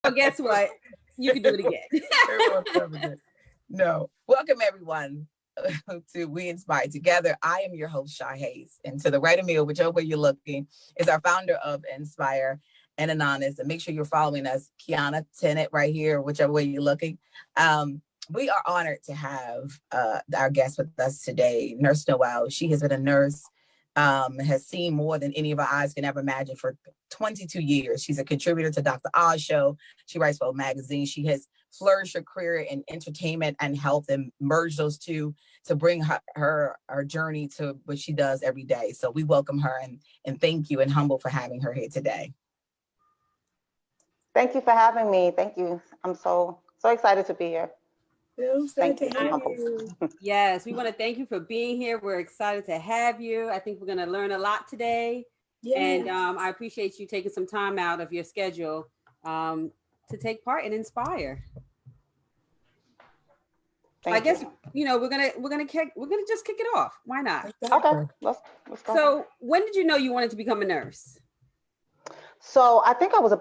But guess what? You can do it again. No. Welcome, everyone, to We Inspire Together. I am your host, Shy Hayes. And to the right of me, or whichever way you're looking, is our founder of Inspire and Anonymous. And make sure you're following us, Kiana Tennant, right here, whichever way you're looking. We are honored to have our guest with us today, Nurse Noel. She has been a nurse, has seen more than any of our eyes can ever imagine for 22 years. She's a contributor to Dr. Oz Show. She writes for a magazine. She has flourished her career in entertainment and health and merged those two to bring her journey to what she does every day. So we welcome her and thank you and humble for having her here today. Thank you for having me. Thank you. I'm so excited to be here. Thank you. Yes, we want to thank you for being here. We're excited to have you. I think we're going to learn a lot today. Yes. And I appreciate you taking some time out of your schedule to take part and inspire. I guess we're gonna just kick it off. Why not? Okay, let's go. So when did you know you wanted to become a nurse? So I think I was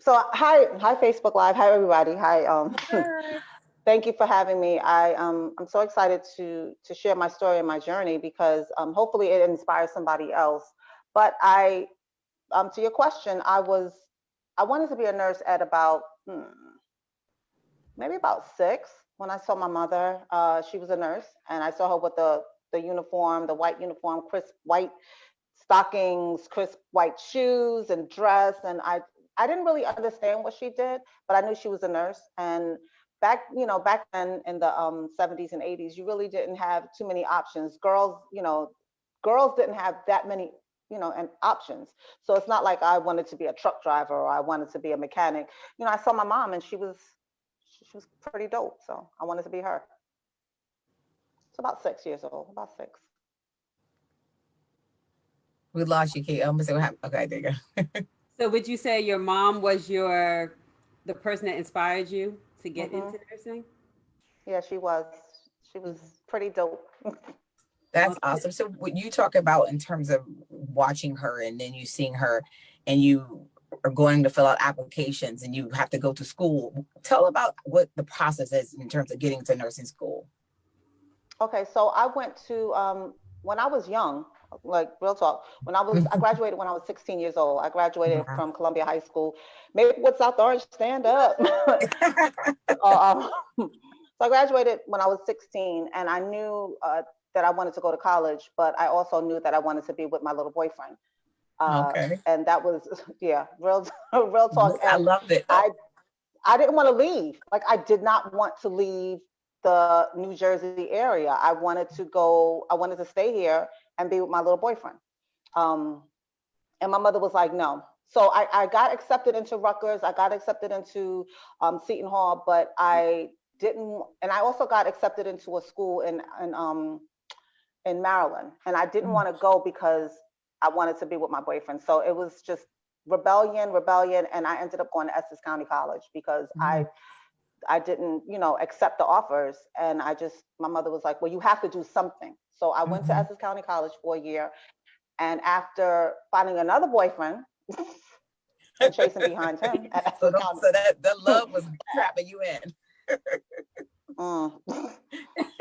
hi Facebook Live, hi everybody, hi. Thank you for having me. I'm so excited to share my story and my journey because hopefully it inspires somebody else. But to your question, I wanted to be a nurse at about maybe about 6 when I saw my mother. She was a nurse, and I saw her with the uniform, the white uniform, crisp white stockings, crisp white shoes and dress. And I didn't really understand what she did, but I knew she was a nurse. And back then in the 70s and 80s, you really didn't have too many options. Girls didn't have that many and options. So it's not like I wanted to be a truck driver or I wanted to be a mechanic. I saw my mom and she was pretty dope. So I wanted to be her. It's about 6 years old, about 6. We lost you, Kate. What happened? Okay, there you go. So would you say your mom was the person that inspired you to get into nursing? Yeah, she was. She was pretty dope. That's awesome. So what you talk about in terms of watching her and then you seeing her and you are going to fill out applications and you have to go to school. Tell about what the process is in terms of getting to nursing school. Okay, so I went to, when I was young, like real talk, I graduated when I was 16 years old. I graduated from Columbia High School. Maplewood, South Orange, stand up. So I graduated when I was 16 and I knew that I wanted to go to college, but I also knew that I wanted to be with my little boyfriend. And that was, real talk. I loved it. I didn't want to leave. Like I did not want to leave the New Jersey area. I wanted to stay here and be with my little boyfriend. And my mother was like, no. So I got accepted into Rutgers. I got accepted into Seton Hall, but I didn't, and I also got accepted into a school in Maryland. And I didn't want to go because I wanted to be with my boyfriend. So it was just rebellion. And I ended up going to Essex County College because I didn't, accept the offers. And my mother was like, well, you have to do something. So I went to Essex County College for a year. And after finding another boyfriend and chasing behind him at Essex County. So that the love was trapping you in.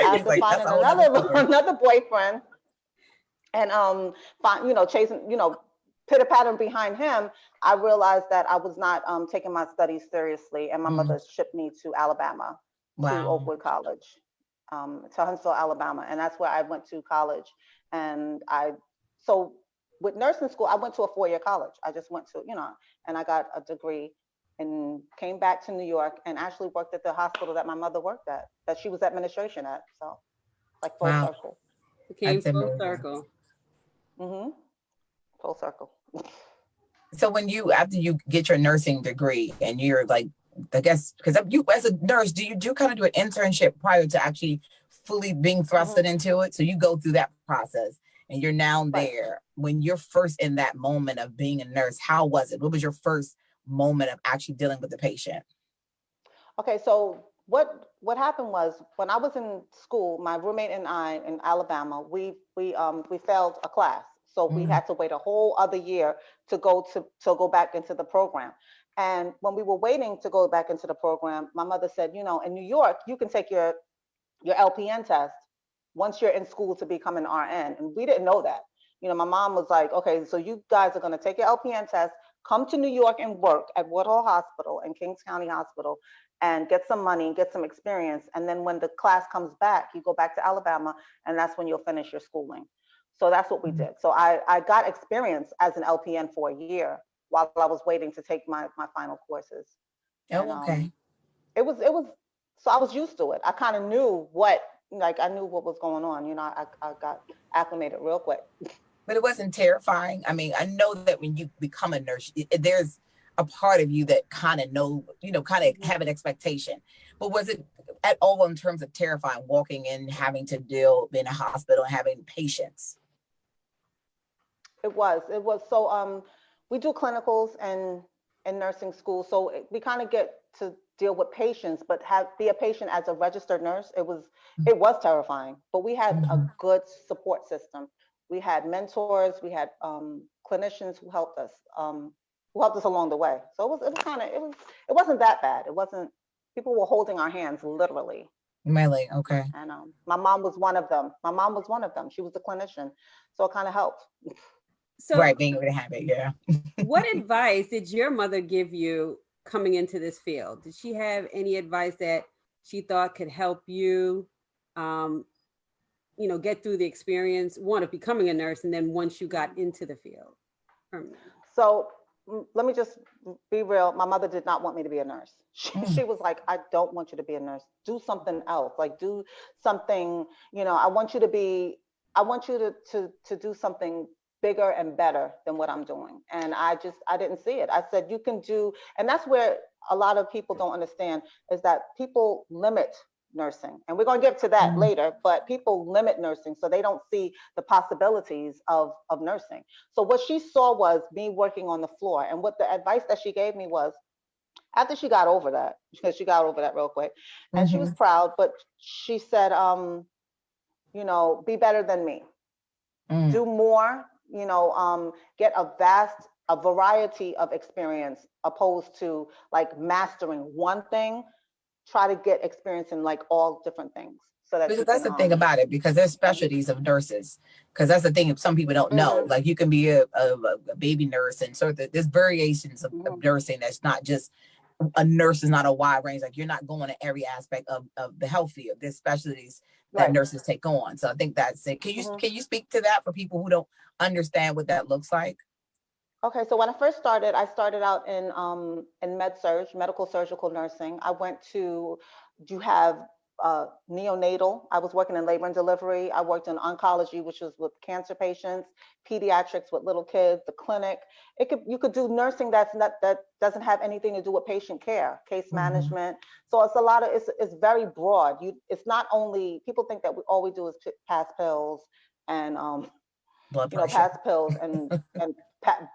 After finding another boyfriend and chasing, pitter pattern behind him, I realized that I was not taking my studies seriously, and my mother shipped me to Alabama, to Oakwood College, to Huntsville, Alabama, and that's where I went to college. And so with nursing school, I went to a 4-year college. I just went to, and I got a degree and came back to New York and actually worked at the hospital that my mother worked at, that she was administration at. So like full circle. It came full circle. Full circle. So after you get your nursing degree and you're like, I guess, because you as a nurse, do you kind of do an internship prior to actually fully being thrusted into it? So you go through that process and you're now there. When you're first in that moment of being a nurse, how was it? What was your first moment of actually dealing with the patient? Okay, so what happened was when I was in school, my roommate and I in Alabama, we failed a class. So we had to wait a whole other year to go back into the program. And when we were waiting to go back into the program, my mother said, you know, in New York, you can take your LPN test once you're in school to become an RN. And we didn't know that. You know, my mom was like, okay, so you guys are going to take your LPN test, come to New York and work at Woodhull Hospital and Kings County Hospital and get some money, get some experience. And then when the class comes back, you go back to Alabama, and that's when you'll finish your schooling. So that's what we did. So I got experience as an LPN for a year while I was waiting to take my final courses. Oh, And, okay. it was, so I was used to it. I kind of knew I knew what was going on. You know, I got acclimated real quick. But it wasn't terrifying. I mean, I know that when you become a nurse, there's a part of you that kind of know, you know, kind of have an expectation. But was it at all in terms of terrifying, walking in, having to deal in a hospital, having patients? It was. So we do clinicals and in nursing school. So we kind of get to deal with patients, but be a patient as a registered nurse. It was terrifying, but we had a good support system. We had mentors, we had clinicians who helped us along the way. So it wasn't that bad. It wasn't, people were holding our hands literally. Really? Okay. And my mom was one of them. She was a clinician. So it kind of helped. So, right, being able to have it, yeah. What advice did your mother give you coming into this field? Did she have any advice that she thought could help you, you know, get through the experience, one, of becoming a nurse, and then once you got into the field? So let me just be real. My mother did not want me to be a nurse. She was like, I don't want you to be a nurse. Do something else. Like, do something, you know, I want you to do something bigger and better than what I'm doing. And I didn't see it. I said, you can do, and that's where a lot of people don't understand, is that people limit nursing. And we're going to get to that later, but people limit nursing, so they don't see the possibilities of nursing. So what she saw was me working on the floor. And what the advice that she gave me was, after she got over that, because she got over that real quick, and she was proud, but she said, you know, be better than me. Do more, you know, get a variety of experience, opposed to like mastering one thing. Try to get experience in like all different things. So that that's the thing about it, because there's specialties of nurses. Because that's the thing some people don't know. Like, you can be a baby nurse, and so there's variations of nursing. That's not just a nurse, is not a wide range. Like, you're not going to every aspect of the health field. There's specialties that nurses take on. So I think that's it. Can you speak to that for people who don't understand what that looks like? Okay, so when I first started, I started out in med-surg, medical surgical nursing. I went to, you have neonatal. I was working in labor and delivery. I worked in oncology, which was with cancer patients, pediatrics with little kids, the clinic. You could do nursing that doesn't have anything to do with patient care, case management. So it's very broad. It's not only, people think that all we do is pass pills and pass pills and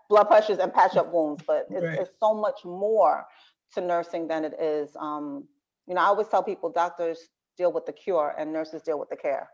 blood pressures and patch up wounds, but it's so much more to nursing than it is. You know, I always tell people doctors deal with the cure and nurses deal with the care.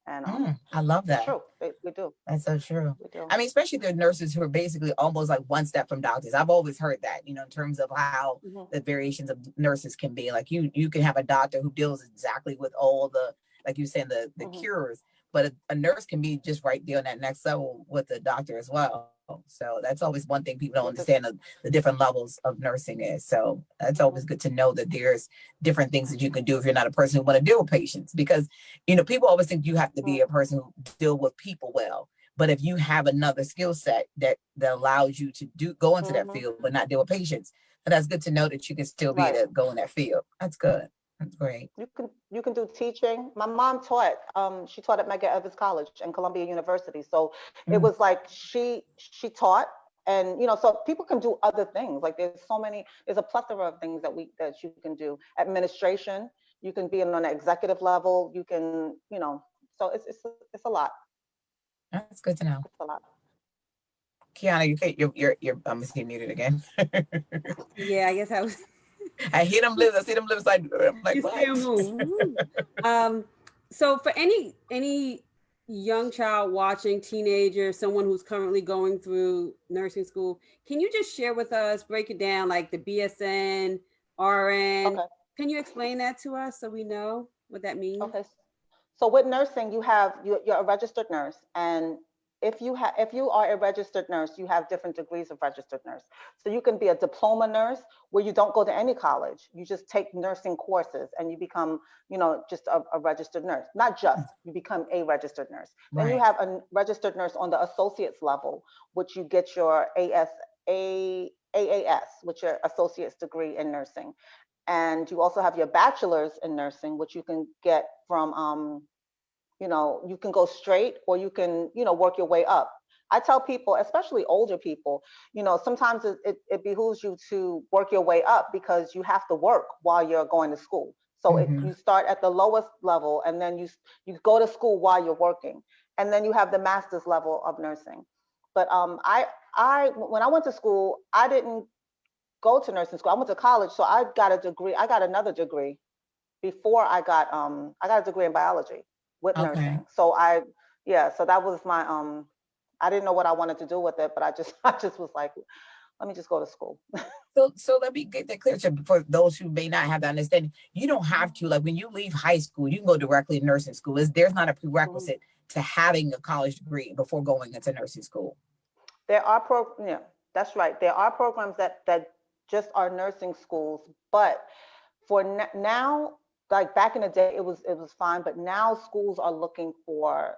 And I love that. It's true. We do. That's so true. We do. I mean, especially the nurses who are basically almost like one step from doctors. I've always heard that, you know, in terms of how the variations of nurses can be. Like, you can have a doctor who deals exactly with all the, like you said, the cures, but a nurse can be just right there on that next level with the doctor as well. So that's always one thing people don't understand, the different levels of nursing is. So that's always good to know that there's different things that you can do if you're not a person who want to deal with patients, because, you know, people always think you have to be a person who deal with people well. But if you have another skill set that allows you to go into that field but not deal with patients, then that's good to know that you can still be able to go in that field. That's good. That's great. You can do teaching. My mom taught. She taught at Medgar Evers College and Columbia University. So it was like she taught, and you know, so people can do other things. Like there's a plethora of things that you can do. Administration. You can be on an executive level. You can, you know. So it's a lot. That's good to know. It's a lot. Kiana, you're muted again. Yeah, I guess I was. I hear them lips. I see them lips. Like, I'm like, what? So for any young child watching, teenager, someone who's currently going through nursing school, can you just share with us, break it down, like the BSN, RN? Okay. Can you explain that to us so we know what that means? Okay. So with nursing, you're a registered nurse, and if you are a registered nurse, you have different degrees of registered nurse. So you can be a diploma nurse where you don't go to any college. You just take nursing courses and you become, just a registered nurse. Not just, you become a registered nurse. Then you Right. have a registered nurse on the associate's level, which you get your AAS, which your associate's degree in nursing. And you also have your bachelor's in nursing, which you can get from you can go straight or you can, work your way up. I tell people, especially older people, sometimes it behooves you to work your way up because you have to work while you're going to school. So you start at the lowest level and then you go to school while you're working. And then you have the master's level of nursing. But I when I went to school, I didn't go to nursing school. I went to college, so I got a degree. I got another degree before I got a degree in biology with Okay. nursing. So so that was my I didn't know what I wanted to do with it, but I just was like, let me just go to school. So let me get that clear for those who may not have that understanding. You don't have to, like when you leave high school, you can go directly to nursing school. There's not a prerequisite to having a college degree before going into nursing school. Yeah, that's right. There are programs that just are nursing schools, but for now, like back in the day, it was fine, but now schools are looking for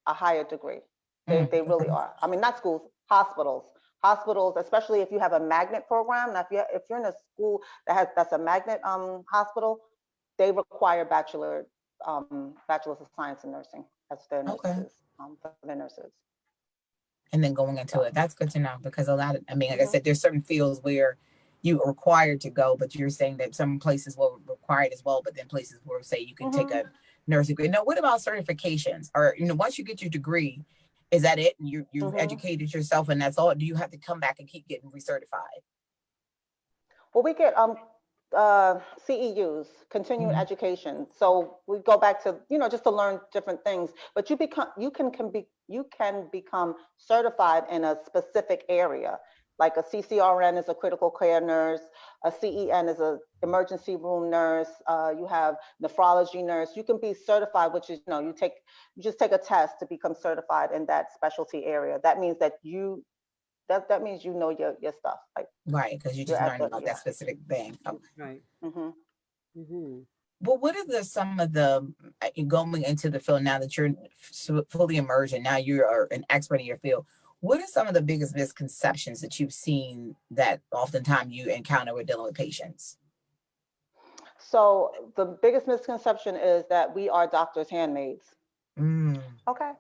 a higher degree. They really are. I mean, not schools, hospitals, especially if you have a magnet program. Now, if you're in a school that's a magnet hospital, they require bachelor's of science in nursing as their Okay. nurses, for their nurses. And then going into So, it, that's good to know because a lot of, I mean, like I said, there's certain fields where you are required to go, but you're saying that some places will require it as well, but then places where say you can take a nursing degree. Now, what about certifications? Or, once you get your degree, is that it? And you've educated yourself and that's all? Do you have to come back and keep getting recertified? well, we get CEUs, continuing education. So we go back to, just to learn different things. But you can become certified in a specific area. Like a CCRN is a critical care nurse, a CEN is a emergency room nurse. You have nephrology nurse. You can be certified, which is, you just take a test to become certified in that specialty area. That means that that means you know your stuff. Like, Right, because you just learned about that specific thing. Okay. Right. Well, what are some of the going into the field now that you're fully immersed and now you are an expert in your field? What are some of the biggest misconceptions that you've seen that oftentimes you encounter with dealing with patients? So the biggest misconception is that we are doctors' handmaids. Okay,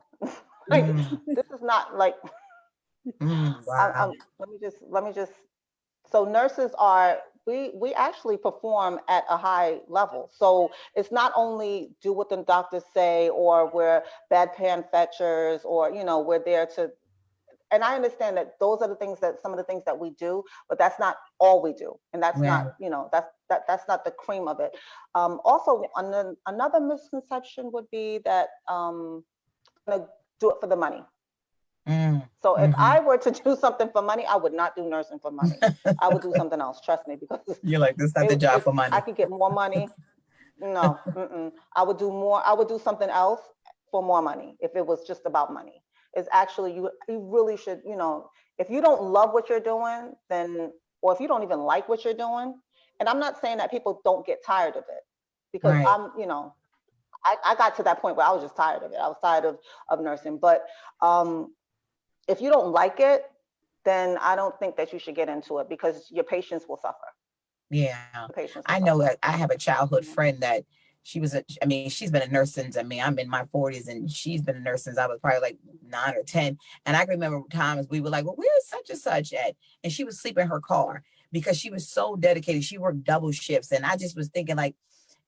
this is not like. Wow. Let me just. So nurses are we actually perform at a high level. So it's not only do what the doctors say, or we're bedpan fetchers, or we're there to. And I understand that those are some of the things that we do, but that's not all we do, and that's not that's not the cream of it. Also, another misconception would be that gonna do it for the money. So if I were to do something for money, I would not do nursing for money. I would do something else. Trust me, because you're like, this is not the job for money. I could get more money. No, I would do more. I would do something else for more money if it was just about money. It's actually you really should, if you don't love what you're doing, then, or if you don't even like what you're doing, and I'm not saying that people don't get tired of it, because I got to that point where I was just tired of it. I was tired of nursing. But if you don't like it, then I don't think that you should get into it, because your patients will suffer. Yeah. I know that I have a childhood friend that she's been a nurse since, I'm in my 40s, and she's been a nurse since I was probably like 9 or 10. And I can remember times we were like, well, where's such and such at? And she would sleep in her car because she was so dedicated. She worked double shifts. And I just was thinking, like,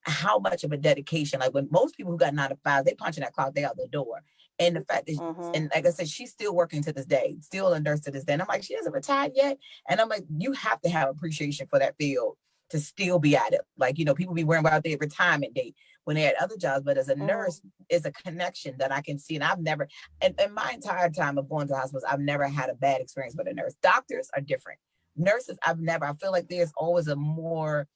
how much of a dedication, like when most people who got 9 to 5, they punching that clock, they out the door. And the fact that, and like I said, she's still working to this day, still a nurse to this day. And I'm like, she hasn't retired yet. And I'm like, you have to have appreciation for that field to still be at it. Like, people be worrying about their retirement date, when they had other jobs, but as a nurse, is a connection that I can see. And I've never, and in my entire time of going to hospitals, I've never had a bad experience with a nurse. Doctors are different. Nurses, I feel like there's always a more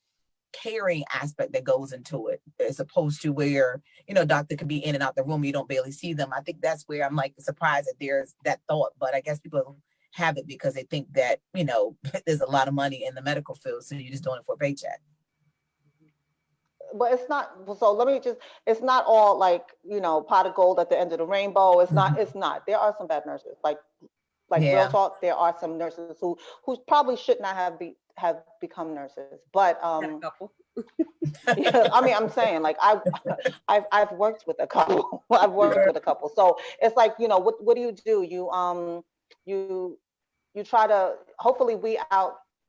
caring aspect that goes into it, as opposed to where, doctor could be in and out the room, you don't barely see them. I think that's where I'm like surprised that there's that thought, but I guess people have it because they think that, there's a lot of money in the medical field, so you're just doing it for a paycheck. But it's not, so let me just, it's not all like, pot of gold at the end of the rainbow. It's not, there are some bad nurses, like real talk. There are some nurses who probably should not have become nurses, but A couple. yeah, I mean, I'm saying, like, I've worked with a couple. I've worked with a couple. So it's like, what do? You try to, hopefully we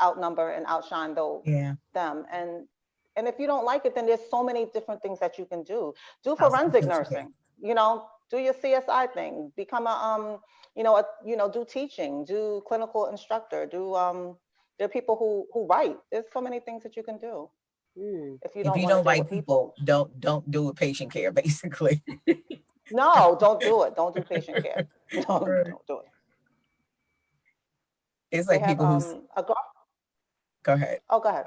outnumber and outshine them. And if you don't like it, then there's so many different things that you can do. Do forensic nursing, do your CSI thing, become do teaching, do clinical instructor, there are people who write. There's so many things that you can do. If you don't like people, don't do patient care, basically. No, don't do it. Don't do patient care. Don't do it. It's like people who go ahead. Oh, go ahead.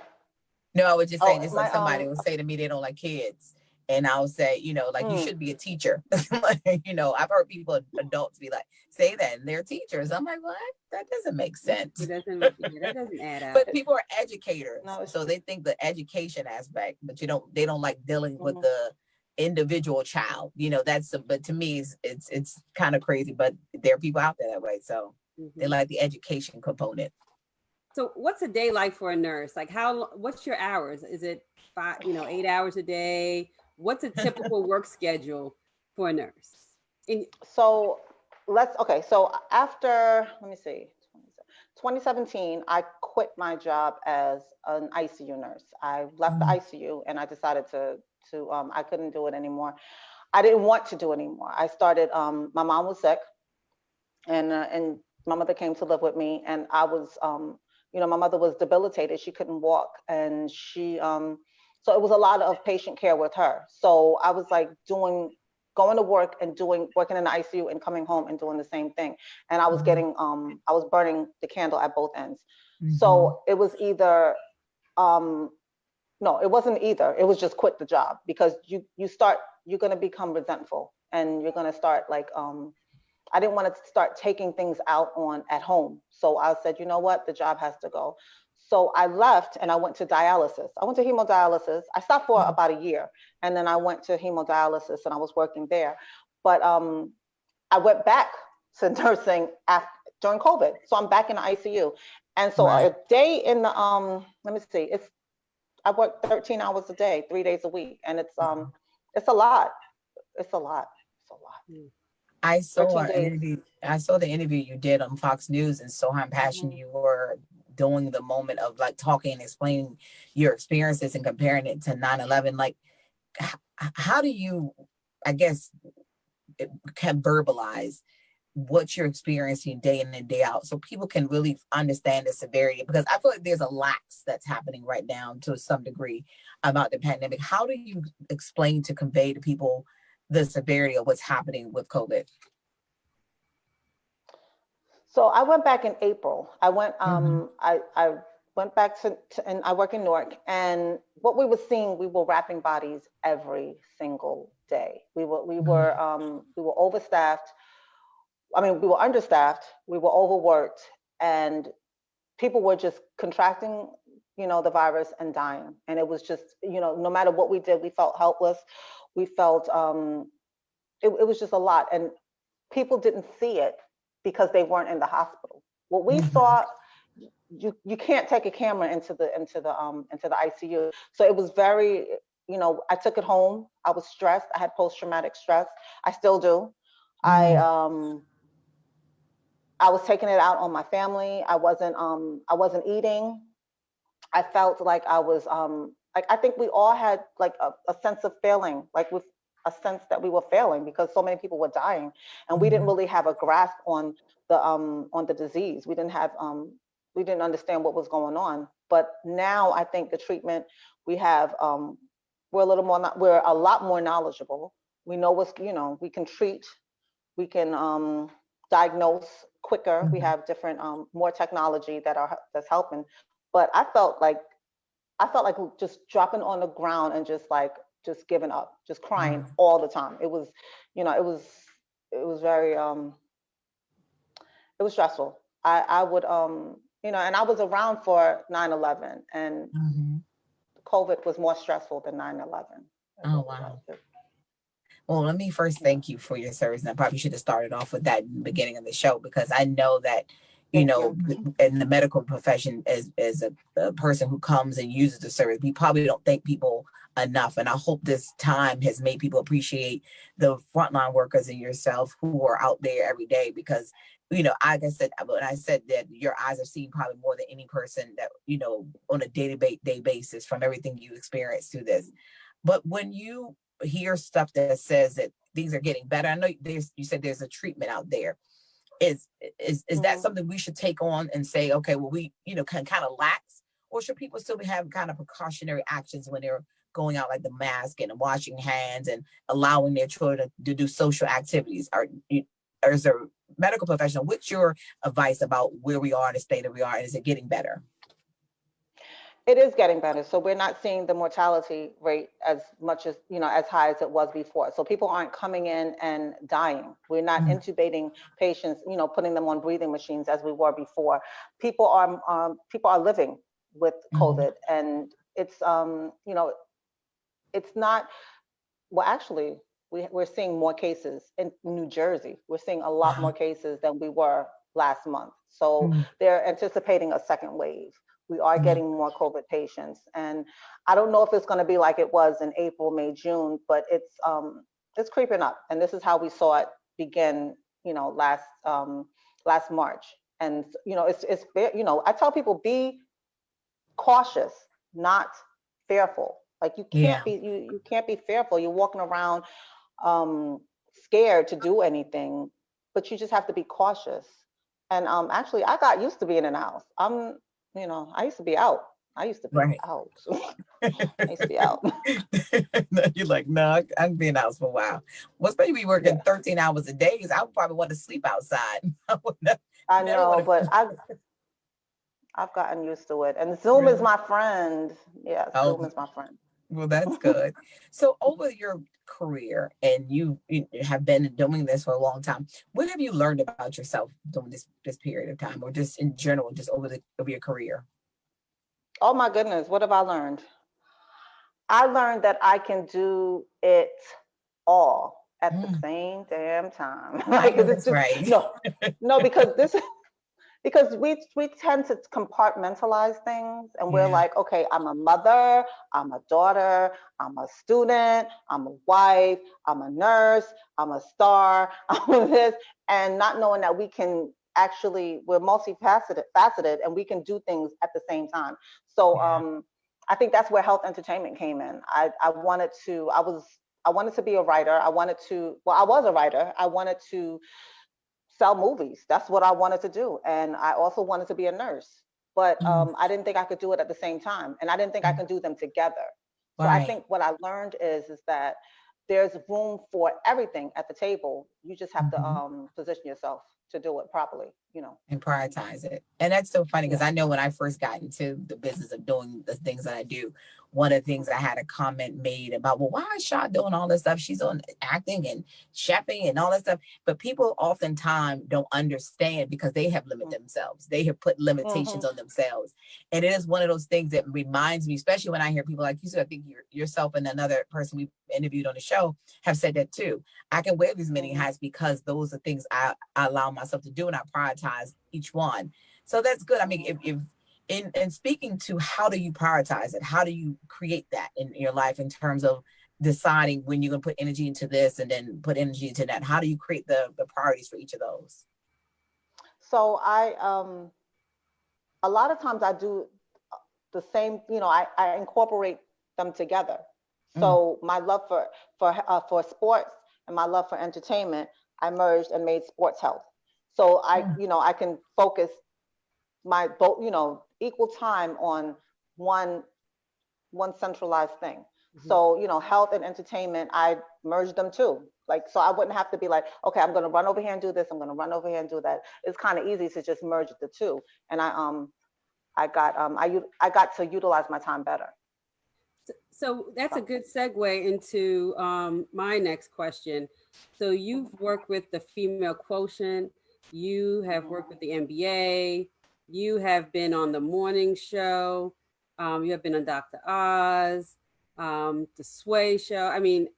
No, I was just saying, it's like somebody will say to me they don't like kids, and I'll say, you should be a teacher. I've heard people, adults, be like, say that, and they're teachers. I'm like, what? That doesn't make sense. That doesn't add up. But people are educators, so they think the education aspect, but they don't like dealing with the individual child. But to me, it's kind of crazy. But there are people out there that way, so they like the education component. So what's a day like for a nurse? Like what's your hours? Is it 8 hours a day? What's a typical work schedule for a nurse? So after, let me see, 2017, I quit my job as an ICU nurse. I left the ICU and I decided to I couldn't do it anymore. I didn't want to do it anymore. I started, my mom was sick and my mother came to live with me, and I was, my mother was debilitated. She couldn't walk, and so it was a lot of patient care with her. So I was like going to work and working in the ICU and coming home and doing the same thing. And I was getting, I was burning the candle at both ends. So it was either, no, it wasn't either. It was just quit the job, because you're going to become resentful, and you're going to start like, I didn't want to start taking things out at home. So I said, you know what, the job has to go. So I left and I went to dialysis. I went to hemodialysis. I stopped for about a year, and then I went to hemodialysis and I was working there. But I went back to nursing during COVID. So I'm back in the ICU. And so a day in the, let me see, I work 13 hours a day, 3 days a week. And it's a lot. It's a lot. It's a lot. I saw the interview you did on Fox News, and so how passionate you were doing the moment of like talking and explaining your experiences and comparing it to 9/11. Like, how do you, I guess, can verbalize what you're experiencing day in and day out, so people can really understand the severity? Because I feel like there's a lax that's happening right now to some degree about the pandemic. How do you explain to convey to people the severity of what's happening with COVID? So I went back in April. I went, I went back and I work in Newark, and what we were seeing, we were wrapping bodies every single day. We were overstaffed. I mean, we were understaffed, we were overworked, and people were just contracting, the virus and dying. And it was just, no matter what we did, we felt helpless. We felt, it was just a lot. And people didn't see it because they weren't in the hospital. What we saw, you can't take a camera into the ICU. So it was very, I took it home. I was stressed. I had post-traumatic stress. I still do. I was taking it out on my family. I wasn't eating. I felt like I was, I think we all had like a sense of failing, like with a sense that we were failing because so many people were dying, and we didn't really have a grasp on the disease. We didn't understand what was going on. But now I think the treatment we have, we're a lot more knowledgeable. We know what's, we can treat, we can diagnose quicker. We have different, more technology that's helping. But I felt like just dropping on the ground and just giving up, just crying all the time. It was, it was very, it was stressful. I would, and I was around for 9/11, and COVID was more stressful than 9/11. Oh, wow. Well, let me first thank you for your service. And I probably should have started off with that in the beginning of the show, because I know that, in the medical profession, as a person who comes and uses the service, we probably don't thank people enough. And I hope this time has made people appreciate the frontline workers and yourself who are out there every day, because, like I said, when I said that your eyes have seen probably more than any person that, on a day-to-day basis, from everything you experience through this. But when you hear stuff that says that things are getting better, I know you said there's a treatment out there. Is that something we should take on and say, okay, well, we, can kind of lax, or should people still have kind of precautionary actions when they're going out, like the mask and washing hands and allowing their children to do social activities? Or as a medical professional, what's your advice about where we are in the state that we are, and is it getting better? It is getting better. So we're not seeing the mortality rate as much as, as high as it was before. So people aren't coming in and dying. We're not intubating patients, putting them on breathing machines as we were before. People are living with COVID, and it's, it's not, well, actually, we're seeing more cases in New Jersey. We're seeing a lot more cases than we were last month. So they're anticipating a second wave. We are getting more COVID patients, and I don't know if it's going to be like it was in April, May, June, but it's creeping up, and this is how we saw it begin, last March. And it's I tell people, be cautious, not fearful. Like you can't be you can't be fearful. You're walking around scared to do anything, but you just have to be cautious. And actually, I got used to being in the house. I used to be out. I used to be out. I used to be out. You're like, no, I'm being out for a while. Well, especially when you're working 13 hours a day, I would probably want to sleep outside. I know, but I've gotten used to it. And Zoom is my friend. Yeah, Zoom is my friend. Well, that's good. So over your career, and you have been doing this for a long time, what have you learned about yourself during this period of time, or just in general, just over your career? Oh my goodness, what have I learned? I learned that I can do it all at the same damn time. Like, that's right. No, because we tend to compartmentalize things, and we're like, okay, I'm a mother, I'm a daughter, I'm a student, I'm a wife, I'm a nurse, I'm a star, I'm this, and not knowing that we're multifaceted, and we can do things at the same time. So I think that's where health entertainment came in. I wanted to be a writer. I was a writer. I wanted to sell movies. That's what I wanted to do. And I also wanted to be a nurse, but I didn't think I could do it at the same time. And I didn't think I could do them together. So I think what I learned is that there's room for everything at the table. You just have to position yourself to do it properly, and prioritize it. And that's so funny, because I know when I first got into the business of doing the things that I do, one of the things I had a comment made about, well, why is Shaw doing all this stuff? She's on acting and chefing and all that stuff. But people oftentimes don't understand, because they have limited themselves. They have put limitations on themselves. And it is one of those things that reminds me, especially when I hear people like you said, I think yourself and another person we interviewed on the show have said that too. I can wear these many hats because those are things I allow myself to do, and I prioritize each one. So that's good. I mean, if in speaking to, how do you prioritize it? How do you create that in your life in terms of deciding when you're going to put energy into this and then put energy into that? How do you create the priorities for each of those? So a lot of times I do the same, I incorporate them together. So my love for sports and my love for entertainment, I merged and made sports health. So I can focus my equal time on one centralized thing. So, you know, health and entertainment, I merged them too. Like, so I wouldn't have to be like, okay, I'm going to run over here and do this. I'm going to run over here and do that. It's kind of easy to just merge the two. And I got to utilize my time better. So that's a good segue into my next question. So you've worked with the female quotient, you have worked with the NBA, you have been on the morning show, you have been on Dr. Oz, the Sway show. I mean,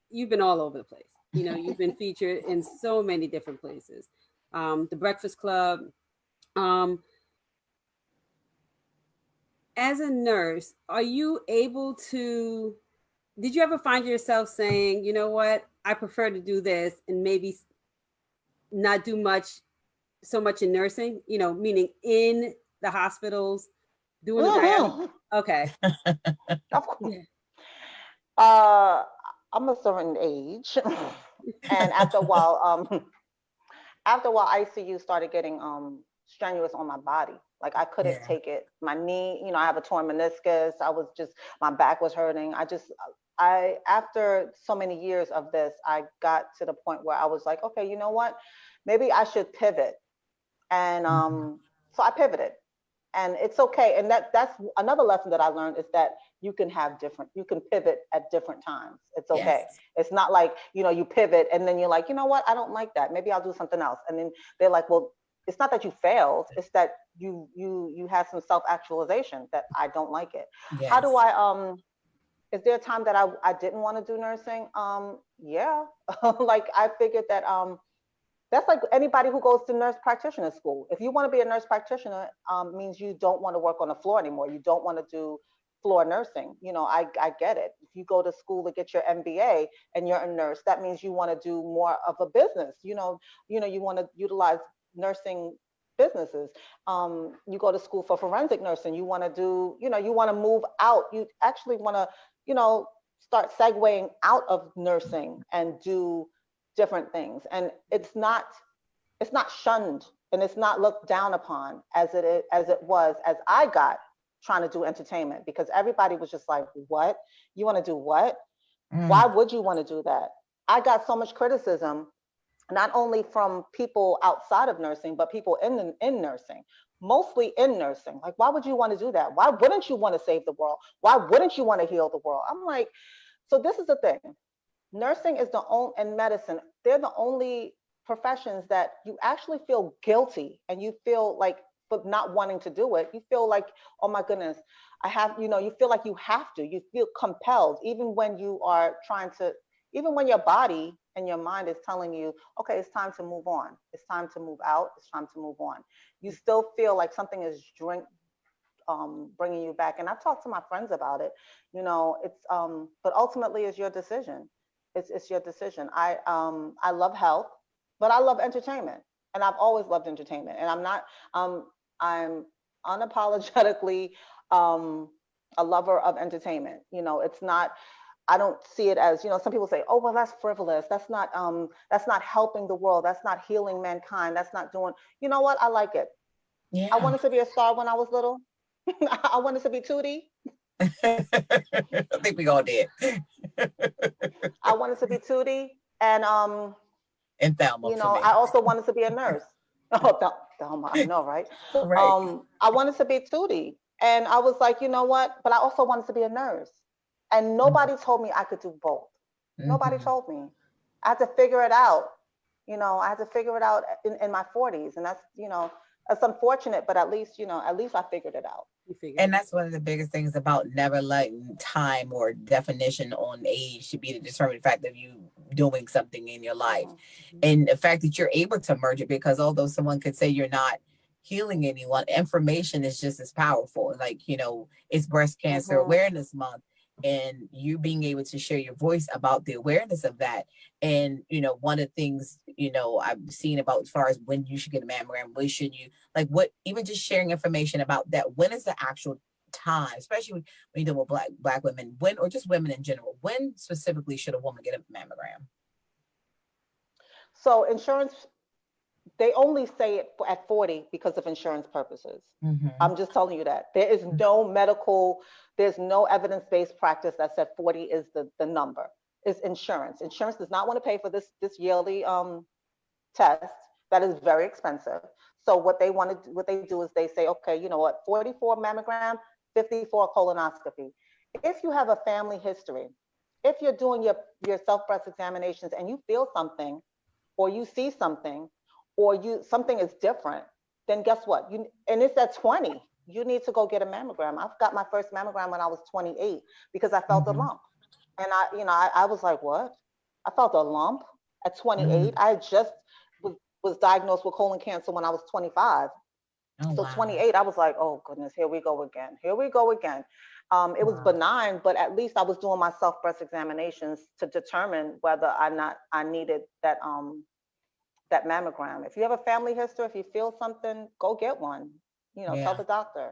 you've been all over the place. You know, you've been featured in so many different places. The Breakfast Club. As a nurse, are you able to, did you ever find yourself saying, you know what, I prefer to do this and maybe not do so much in nursing, you know, meaning in the hospitals, doing the dialysis? Okay. Of course. I'm a certain age. And after a while, ICU started getting strenuous on my body. Like I couldn't take it. My knee, you know, I have a torn meniscus. My back was hurting. After so many years of this, I got to the point where I was like, okay, you know what? Maybe I should pivot. And so I pivoted. And it's okay. And that's another lesson that I learned is that you can pivot at different times. It's okay. Yes. It's not like, you know, you pivot and then you're like, you know what? I don't like that. Maybe I'll do something else. And then they're like, well, it's not that you failed. It's that you had some self-actualization that I don't like it. Yes. How do I, is there a time that I didn't want to do nursing? Yeah. Like I figured that, that's like anybody who goes to nurse practitioner school. If you want to be a nurse practitioner, means you don't want to work on the floor anymore. You don't want to do floor nursing. You know, I get it. If you go to school to get your MBA and you're a nurse, that means you want to do more of a business. You want to utilize nursing businesses. You go to school for forensic nursing. You want to do, you want to move out. You actually want to, start segueing out of nursing and do different things. And it's not shunned and it's not looked down upon as I got trying to do entertainment, because everybody was just like, what? You want to do what? Why would you want to do that? I got so much criticism, not only from people outside of nursing, but people in nursing, mostly in nursing. Like, why would you want to do that? Why wouldn't you want to save the world? Why wouldn't you want to heal the world? I'm like, so this is the thing. Nursing is and medicine, they're the only professions that you actually feel guilty and you feel like, for not wanting to do it, you feel like, oh my goodness, you feel like you have to, you feel compelled, even when you are even when your body and your mind is telling you, okay, it's time to move on. It's time to move out. It's time to move on. You still feel like something is bringing you back. And I've talked to my friends about it, but ultimately it's your decision. It's your decision. I love health, but I love entertainment, and I've always loved entertainment. And I'm unapologetically a lover of entertainment. It's not. I don't see it as, some people say, oh, well, that's frivolous. That's not helping the world. That's not healing mankind. That's not doing. You know what? I like it. Yeah. I wanted to be a star when I was little. I wanted to be Tootie. I think we all did. I wanted to be Tootie, and Thelma. I also wanted to be a nurse. Oh, Thelma, I know, right? Right. I wanted to be Tootie, and I was like, you know what? But I also wanted to be a nurse, and nobody told me I could do both. Nobody told me. I had to figure it out. I had to figure it out in my 40s, and that's it's unfortunate, but at least I figured it out. And that's one of the biggest things about never letting time or definition on age to be the determining factor of you doing something in your life. And the fact that you're able to merge it, because although someone could say you're not healing anyone, information is just as powerful. Like, it's Breast Cancer Awareness Month, and you being able to share your voice about the awareness of that. And, one of the things, I've seen about as far as when you should get a mammogram, when should you, like what, even just sharing information about that. When is the actual time, especially when you deal with black women, when, or just women in general, when specifically should a woman get a mammogram? So insurance They only say it at 40 because of insurance purposes. Mm-hmm. I'm just telling you that. There is no medical, there's no evidence-based practice that said 40 is the number. It's insurance. Insurance does not want to pay for this yearly test that is very expensive. So what they do is they say, okay, you know what, 44 mammogram, 54 colonoscopy. If you have a family history, if you're doing your self-breast examinations and you feel something, or you see something, or something is different, then guess what? And it's at 20. You need to go get a mammogram. I've got my first mammogram when I was 28 because I felt a lump. And I was like, what? I felt a lump at 28. I just was diagnosed with colon cancer when I was 25. So wow. 28, I was like, oh goodness, here we go again. Here we go again. It was benign, but at least I was doing my self-breast examinations to determine whether or not I needed that that mammogram. If you have a family history, if you feel something, go get one. You know, tell the doctor.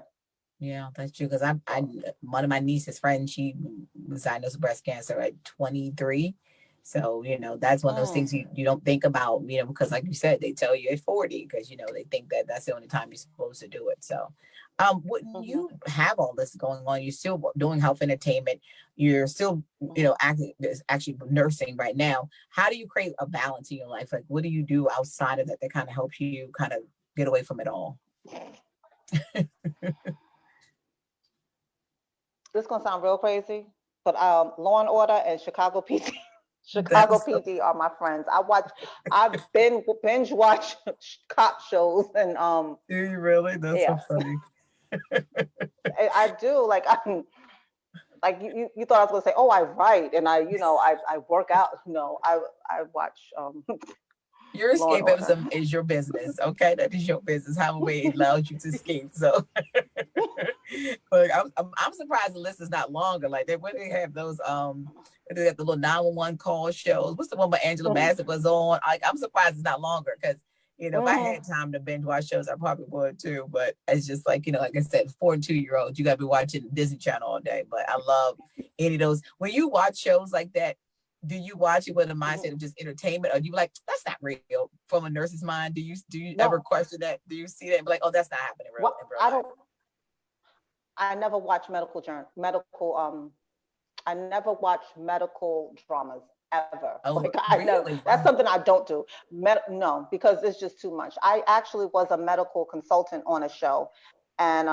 Yeah, that's true. Because I one of my niece's friends, she was diagnosed with breast cancer at 23. So, you know, that's one of those things you don't think about, you know, because like you said, they tell you at 40 because, you know, they think that that's the only time you're supposed to do it. So wouldn't you have all this going on? You're still doing health entertainment. You're still, you know, actually nursing right now. How do you create a balance in your life? Like, what do you do outside of that kind of helps you kind of get away from it all? This is going to sound real crazy, but Law and Order and Chicago PD. Chicago PD are my friends. I've binge watch cop shows and Do you really? That's so funny. I do. Like I'm like you thought I was gonna say, oh, I write and I work out. No, I watch your escapism is your business. Okay, that is your business. How it allows you to escape. So like I'm surprised the list is not longer. Like when they have those they have the little 911 call shows. What's the one where Angela Bassett was on? I'm surprised it's not longer because you know if I had time to binge watch shows, I probably would too. But it's just like like I said, 4 and 2-year-olds, you gotta be watching Disney Channel all day. But I love any of those. When you watch shows like that, do you watch it with a mindset of just entertainment, or do you like that's not real from a nurse's mind? Do you ever question that? Do you see that and be like, oh, that's not happening in real life? I never watch I never watch medical dramas ever. Oh, like I really? That's something I don't do. No, because it's just too much. I actually was a medical consultant on a show, and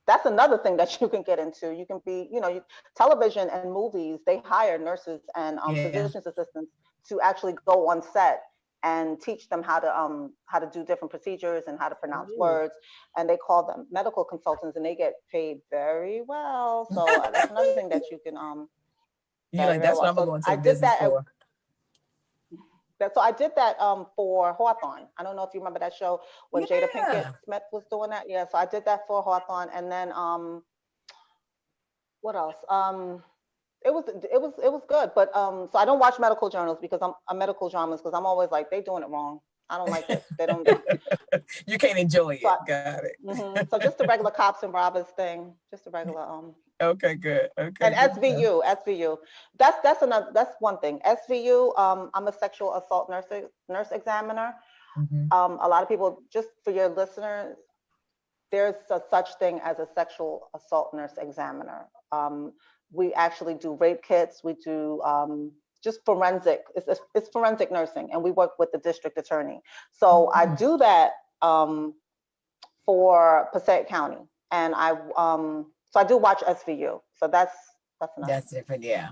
that's another thing that you can get into. You can be, television and movies, they hire nurses and physician's assistants to actually go on set and teach them how to do different procedures and how to pronounce words. And they call them medical consultants, and they get paid very well. So that's another thing that you can that's what I'm going to business for. So I did that for Hawthorne. I don't know if you remember that show when Jada Pinkett Smith was doing that. Yeah, so I did that for Hawthorne, and then what else? It was good, but so I don't watch medical journals because I'm medical dramas because I'm always like they doing it wrong. I don't like it. They don't. You can't enjoy it. Got it. So just the regular cops and robbers thing, just the regular Okay, good. Okay. And SVU. That's one thing. SVU. I'm a sexual assault nurse examiner. A lot of people, just for your listeners, there's such thing as a sexual assault nurse examiner. We actually do rape kits. We do just forensic. It's forensic nursing, and we work with the district attorney. So I do that for Passaic County, and so I do watch SVU. So that's different, yeah.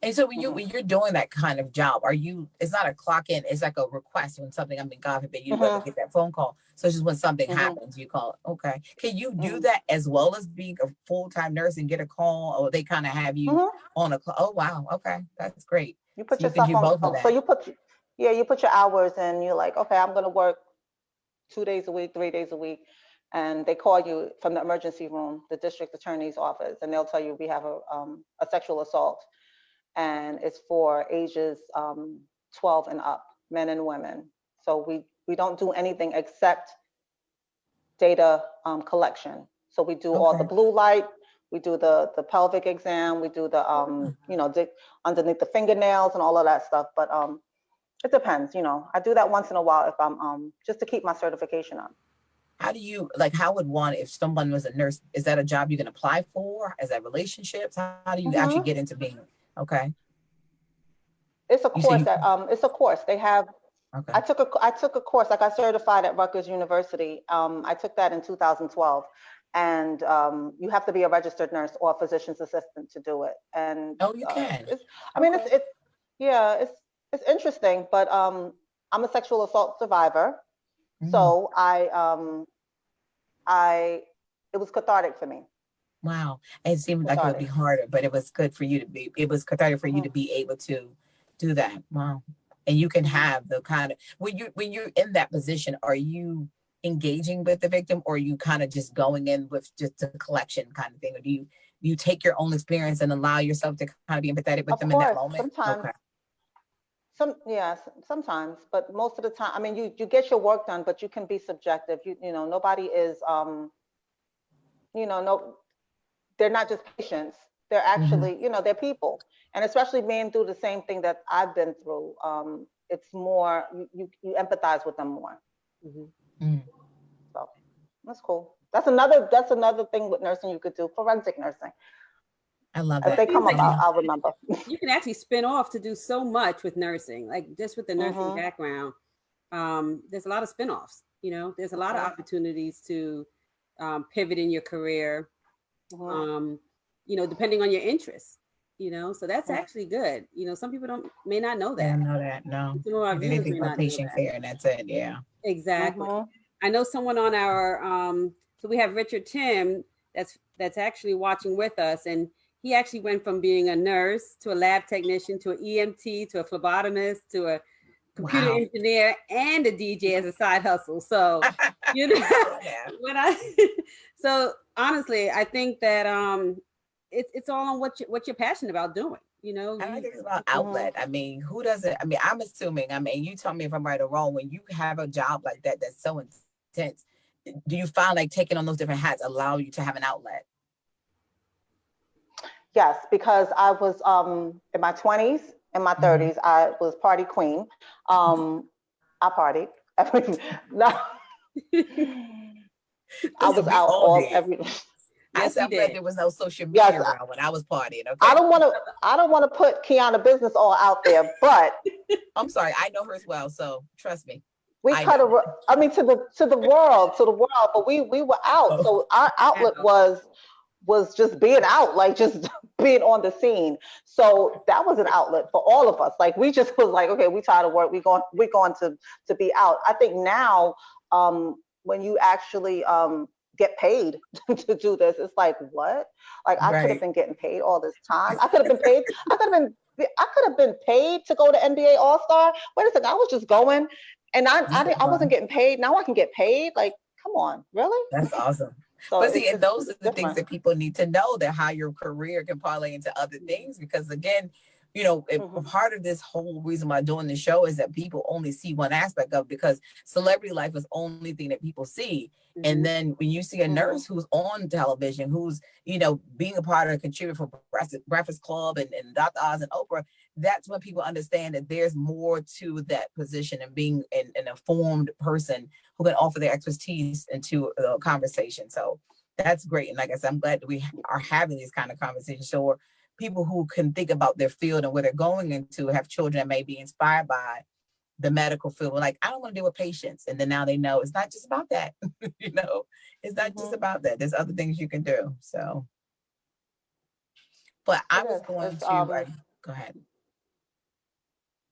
And so when you're doing that kind of job, it's not a clock in, it's like a request when something, God forbid, you ever get that phone call. So it's just when something happens, you call it. Okay. Can you do that as well as being a full-time nurse and get a call, or they kind of have you on a call? Oh, wow. Okay. That's great. You put yourself on. So you put your hours and you're like, okay, I'm going to work 2 days a week, 3 days a week. And they call you from the emergency room, the district attorney's office, and they'll tell you we have a sexual assault, and it's for ages 12 and up, men and women. So we don't do anything except data collection. So we do all the blue light, we do the pelvic exam, we do the underneath the fingernails and all of that stuff. But It depends, you know. I do that once in a while if I'm just to keep my certification up. How do you like? How would one, if someone was a nurse, is that a job you can apply for? Is that relationships? How do you actually get into being? Okay. It's a You say course you. that it's a course they have. Okay. I took a course. I got certified at Rutgers University. I took that in 2012, and you have to be a registered nurse or a physician's assistant to do it. And Oh, you can. I mean, Okay. yeah, it's interesting. But I'm a sexual assault survivor, so it was cathartic for me. Wow. It seemed like it would be Cathartic. harder, but it was good for you to be, it was cathartic for you Hmm. to be able to do that. Wow. And you can Hmm. have the kind of, when you're in that position, are you engaging with the victim, or are you kind of just going in with just a collection kind of thing? Or do you take your own experience and allow yourself to kind of be empathetic with Of them in that course, moment? sometimes. Okay. Sometimes, but most of the time, I mean, you get your work done, but you can be subjective. You know, nobody is no, they're not just patients. They're Mm-hmm. actually, they're people. And especially being through the same thing that I've been through, it's more you empathize with them more. Mm-hmm. Mm. So that's cool. That's another thing with nursing you could do, forensic nursing. I love As that. they come Like about, I'll remember. you can actually spin off to do so much with nursing, like just with the nursing Hmm. background. There's a lot of spin-offs, there's a lot of Yeah. opportunities to pivot in your career, Hmm. um, depending on your interests, so that's actually good. Some people may not know They that. don't know that. No. Some of our They viewers think may about not know patient that. care and that's it. Yeah. Exactly. Hmm. I know someone on our so we have Richard Tim that's actually watching with us, and he actually went from being a nurse to a lab technician to an EMT to a phlebotomist to a computer Wow. engineer and a DJ as a side hustle. So, you know, Yeah. when I so honestly, I think that it's all on what you're passionate about doing. And I think it's about Hmm. outlet. I mean, who doesn't? I mean, I'm assuming, I mean, you tell me if I'm right or wrong, when you have a job like that that's so intense, do you find like taking on those different hats allow you to have an outlet? Yes, because I was in my 20s, in my Mhm. 30s, I was party queen. I partied. No, I was Listen, we out all all did. every. I Yes, said we I'm glad did. there was no social Yes, media around when I was partying. I Okay. don't want to. I don't want to put Kiana business all out there, but I'm sorry. I know her as well. So trust me. we I cut know. a. I mean, to the world. But we were out, Oh, so our outlet Wow. was just being out, like just being on the scene. So that was an outlet for all of us. Like we just was like, okay, we tired of work. We going to be out. I think now, when you actually get paid to do this, it's like what? Like I could have right. been getting paid all this time. I could have been paid. I could have been paid to go to NBA All Star. Wait a second, I was just going, and Just for I wasn't fun. getting paid. Now I can get paid. Like, come on, really? That's awesome. So But it's see, and those are it's the things different. that people need to know, that how your career can parlay into other things. Because again, Hmm. part of this whole reason why doing the show is that people only see one aspect of it, because celebrity life is the only thing that people see. And Mm-hmm. then when you see a Hmm. nurse who's on television, who's, being a part of a contributor for Breakfast Club and Dr. Oz and Oprah, that's when people understand that there's more to that position, and being an informed person who can offer their expertise into a conversation. So that's great. And like I said, I'm glad that we are having these kind of conversations. So people who can think about their field and where they're going into, have children that may be inspired by the medical field. Like, I don't want to deal with patients. And then now they know it's not just about that. It's not just Hmm. about that. There's other things you can do. So, but I It was is. going It's to, go ahead.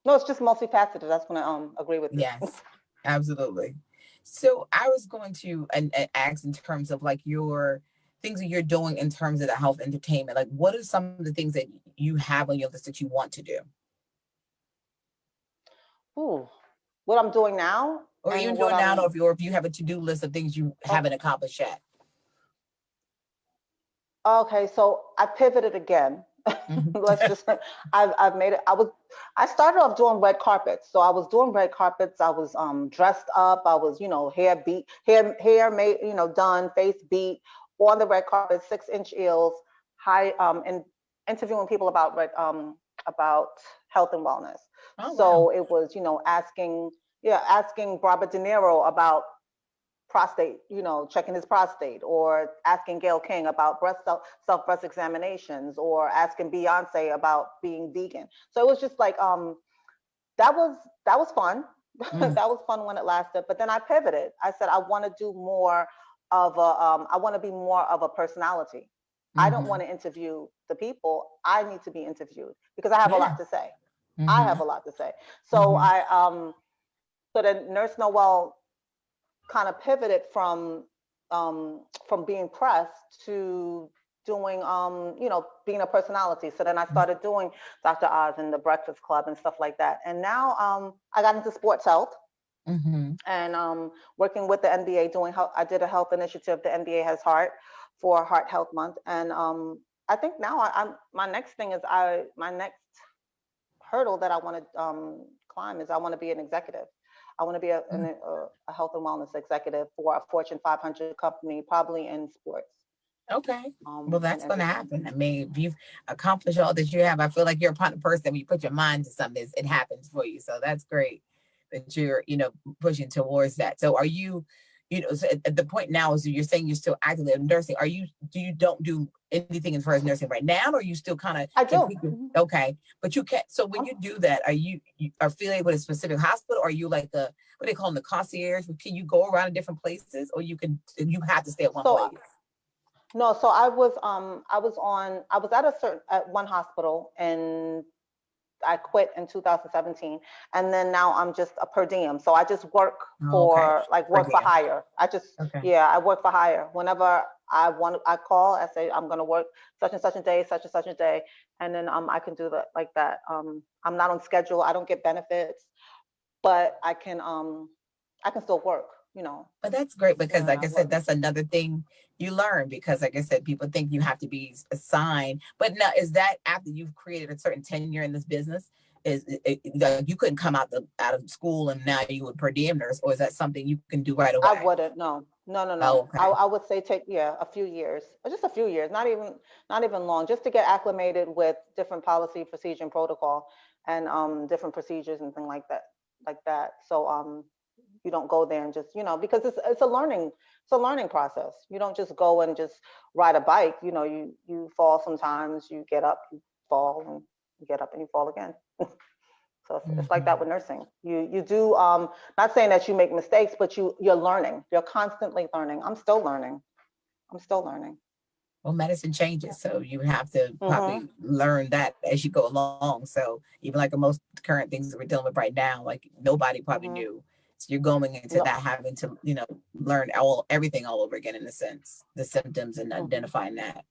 no, it's just multifaceted. That's when I agree with you. Yes, absolutely. So I was going to and ask in terms of like your things that you're doing in terms of the health entertainment. Like, what are some of the things that you have on your list that you want to do, Ooh, what I'm doing now or even and what doing now, I'm or if you have a to do list of things you oh, haven't accomplished yet? okay. So I pivoted again. Mhm. Let's just. I've made it. I started off doing red carpets. So I was doing red carpets. I was dressed up. I was hair made done, face beat on the red carpet, 6-inch heels, high and interviewing people about health and wellness. Oh, So wow. it was, asking Robert De Niro about prostate, checking his prostate, or asking Gayle King about self breast examinations, or asking Beyonce about being vegan. So it was just like that was fun. Mm, That was fun when it lasted. But then I pivoted. I said I want to do more of a I want to be more of a personality. I don't mm-hmm. want to interview the people. I need to be interviewed because I have a Yeah. lot to say. I Mm-hmm. have a lot to say. So Mm-hmm. so then Nurse Noel kind of pivoted from being pressed to doing being a personality. So then I started doing Dr. Oz and the Breakfast Club and stuff like that. And now I got into sports health, Mm-hmm. and working with the NBA, doing health. I did a health initiative. The NBA has Heart for Heart Health Month, and I think now I'm my next thing is my next hurdle that I want to climb is I want to be an executive. I want to be a health and wellness executive for a Fortune 500 company, probably in sports, Okay. Well, and that's going to entertainment. happen. I mean, if you've accomplished all that you have, I feel like you're a kind of person, when you put your mind to something, it happens for you. So that's great that you're, pushing towards that. So are you, so at the point now is you're saying you're still actively in nursing. Don't do anything as far as nursing right now, or you still kind of I can do. pick okay. But you can't, so when Um, you do that, are you affiliated with a specific hospital? Or are you like what do they call them, the concierge? Can you go around in different places, or you have to stay at one so place? no, so I was at one hospital, and I quit in 2017, and then now I'm just a per diem. So I just work Oh, okay. for Per work for diem. hire. Okay. I work for hire. Whenever I call, I say I'm gonna work such and such a day, such and such a day, and then I can do that like that. I'm not on schedule. I don't get benefits, but I can still work. But that's great because, When like I I said, work. that's another thing you learn because, like I said, people think you have to be assigned. But now, is that after you've created a certain tenure in this business? Like you couldn't come out of school and now you would per diem nurse, or is that something you can do right I away? wouldn't. No, no, no, Oh, no. okay. I would say take a few years, or just a few years, not even long, just to get acclimated with different policy, procedure, and protocol, and different procedures and things like that. So you don't go there and just because it's a learning process. You don't just go and just ride a bike. You fall sometimes. You get up, you fall, and you get up and you fall again. So it's like that Mhm. with nursing. You do not saying that you make mistakes, but you're learning. You're constantly learning. I'm still learning. I'm still learning. Well, medicine Yeah. changes, so you have to Mhm. probably learn that as you go along. So even like most current things that we're dealing with right now, like nobody probably Mhm. knew. So you're going into No. that having to, learn everything all over again in a sense, the symptoms and Mhm. identifying that.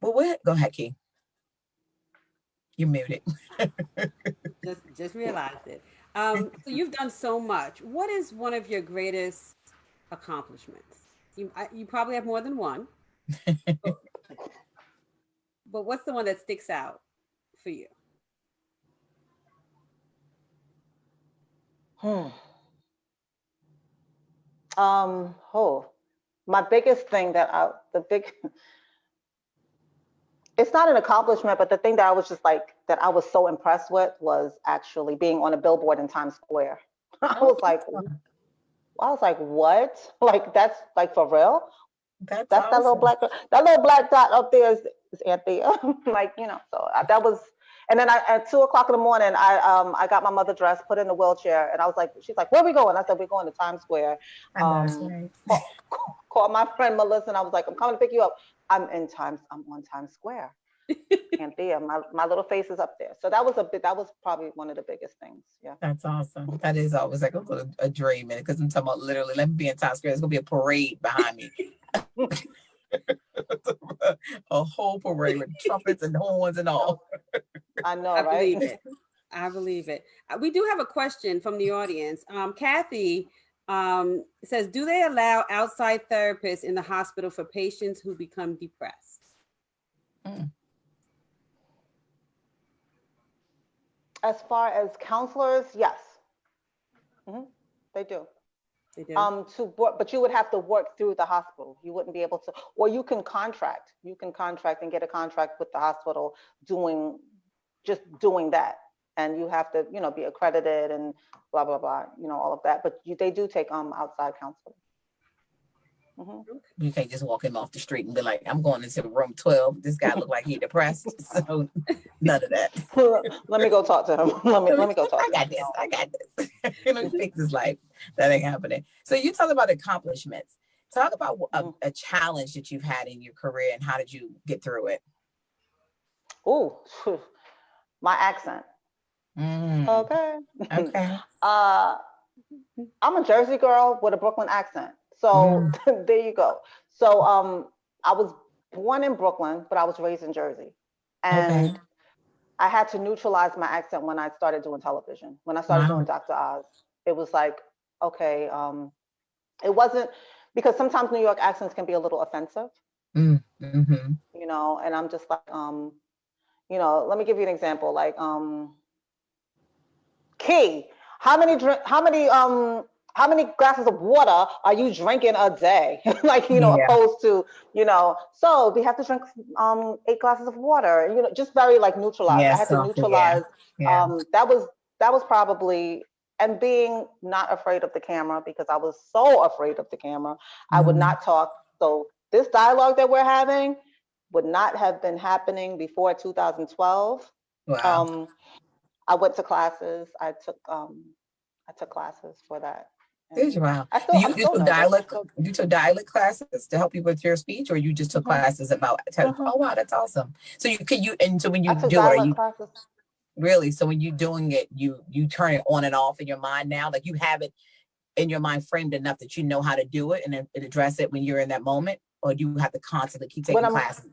Well, what? Go ahead, Key. You're muted. Just realized it. So you've done so much. What is one of your greatest accomplishments? You probably have more than one, but, but what's the one that sticks out for you? Hmm. Oh, my biggest thing it's not an accomplishment, but the thing that I was just like that I was so impressed with was actually being on a billboard in Times Square. I Oh, was like, what? Like that's like for real? that's That's awesome. that little black dot up there is Anthea. Like, so that was, and then at 2 o'clock in the morning, I got my mother dressed, put her in the wheelchair, and I was like, she's like, where are we going? I said, we're going to Times Square. I know that's right. Call my friend Melissa, and I was like, I'm coming to pick you up. I'm on Times Square. Anthea, my little face is up there. So that was probably one of the biggest things. Yeah. That's awesome. That is always like a dream, because I'm talking about literally. Let me be in Times Square. There's gonna be a parade behind me, a whole parade with trumpets and horns and all. I know, I right? believe it. I believe it. We do have a question from the audience. Kathy says, "Do they allow outside therapists in the hospital for patients who become depressed?" Mm. As far as counselors, yes. Hmm. They do. They do. To work, but you would have to work through the hospital. You wouldn't be able to, or you can contract. You can contract and get a contract with the hospital doing just doing that. and you have to, you know, be accredited and blah, blah, blah, you know, all of that. But they do take outside counseling. You can't just walk him off the street and be like, I'm going into room 12. This guy look like he depressed. So none of that. Let me go talk to him. Let me go talk. I got this. You know, fix his life. That ain't happening. So you talk about accomplishments. Talk about a challenge that you've had in your career and how did you get through it? Oh, my accent. Okay. I'm a Jersey girl with a Brooklyn accent. So there you go. So I was born in Brooklyn, but I was raised in Jersey. And I had to neutralize my accent when I started doing television. When I started doing Dr. Oz, it was like, okay, it wasn't, because sometimes New York accents can be a little offensive, you know, and I'm just like, you know, let me give you an example. Like, Key, how many glasses of water are you drinking a day? Like, you know, opposed to, you know, so we have to drink 8 glasses of water, you know, just very like neutralized. I had to neutralize. That was probably, and being not afraid of the camera, because I was so afraid of the camera. I would not talk. So this dialogue that we're having would not have been happening before 2012. Wow. I went to classes. I took classes for that. Wow. You took dialect classes to help you with your speech, or you just took classes about? Oh wow, that's awesome. So so when you do it, classes. Really? So when you're doing it, you turn it on and off in your mind now, like you have it in your mind framed enough that you know how to do it and then address it when you're in that moment, or do you have to constantly keep taking classes?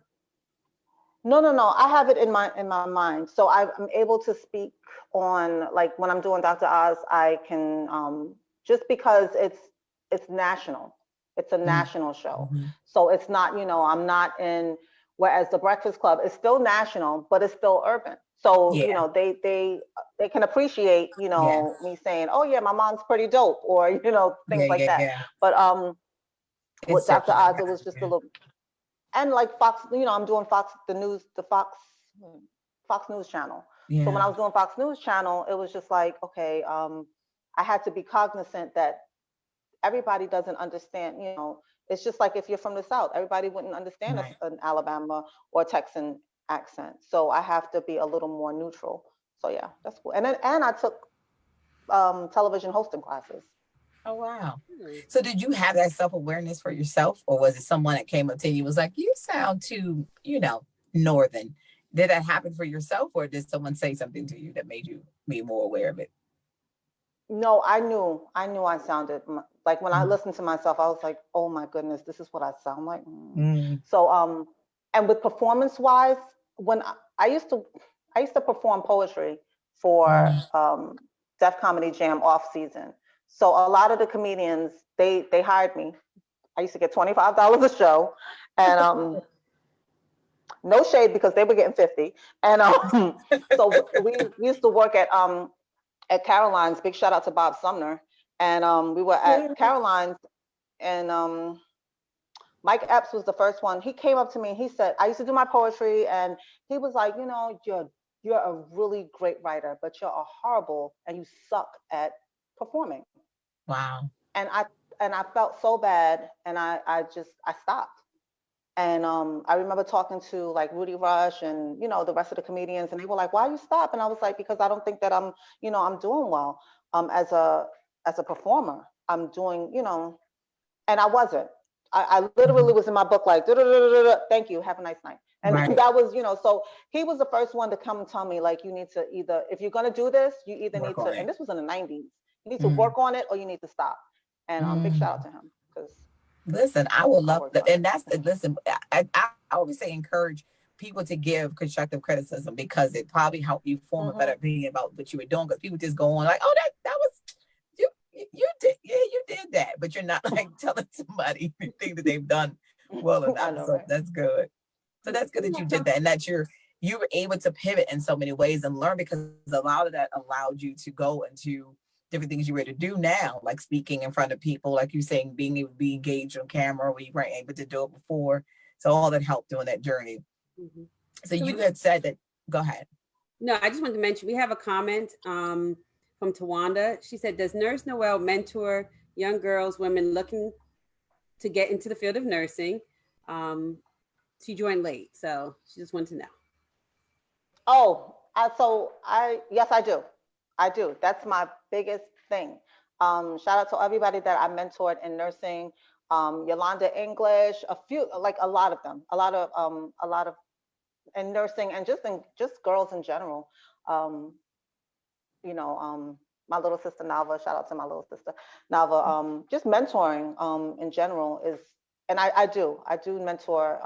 No. I have it in my mind. So I'm able to speak on, like when I'm doing Dr. Oz, I can just because it's national. It's a national show. So it's not, you know, I'm not in, whereas the Breakfast Club is still national, but it's still urban. So, you know, they can appreciate, you know, me saying, oh yeah, my mom's pretty dope, or, you know, things like that. Yeah. But with Dr. Oz, it was just a little, and like Fox, you know, I'm doing Fox News channel. So when I was doing Fox News channel, it was just like, okay, I had to be cognizant that everybody doesn't understand, you know, it's just like if you're from the South, everybody wouldn't understand an Alabama or Texan accent. So I have to be a little more neutral. So yeah, that's cool. And I took television hosting classes. Oh, wow. So did you have that self-awareness for yourself, or was it someone that came up to you and was like, you sound too, you know, Northern? Did that happen for yourself, or did someone say something to you that made you be more aware of it? No, I knew I sounded like, when I listened to myself, I was like, oh my goodness, this is what I sound like. So, and with performance wise, when I used to perform poetry for Def Comedy Jam off season. So a lot of the comedians, they hired me. I used to get $25 a show, and no shade, because they were getting 50. And so we used to work at Caroline's. Big shout out to Bob Sumner. And we were at Caroline's, and Mike Epps was the first one. He came up to me and he said, I used to do my poetry, and he was like, you know, you're a really great writer, but you're horrible and you suck at performing. Wow. And I felt so bad, and I stopped. And I remember talking to like Rudy Rush and, you know, the rest of the comedians, and they were like, why you stop? And I was like, because I don't think that I'm doing well as a performer. I'm doing, you know, and I wasn't. I literally was in my book like, thank you, have a nice night. And that was, you know, so he was the first one to come and tell me, like, you need to either, if you're going to do this, you either need to, and this was in the 90s, you need to work on it or you need to stop. And big shout out to him, because listen, I will love that. And listen, I always say encourage people to give constructive criticism, because it probably helped you form a better opinion about what you were doing. Because people just go on like, oh, that was you did that, but you're not like telling somebody anything that they've done well enough. So that's good. So that's good that you did that, and that you were able to pivot in so many ways and learn, because a lot of that allowed you to go into different things you were to do now, like speaking in front of people, like you're saying, being able to be engaged on camera where you weren't able to do it before. So all that helped during that journey. So you had said that, go ahead. No, I just wanted to mention we have a comment from Tawanda. She said, "Does Nurse Noel mentor young girls, women looking to get into the field of nursing?" She joined late, so she just wanted to know. Oh, yes, I do. I do. That's my biggest thing. Shout out to everybody that I mentored in nursing. Yolanda English, a few, like a lot of them, a lot of in nursing and just girls in general. Um, my little sister Nava, shout out to my little sister Nava. Just mentoring in general is, and I do mentor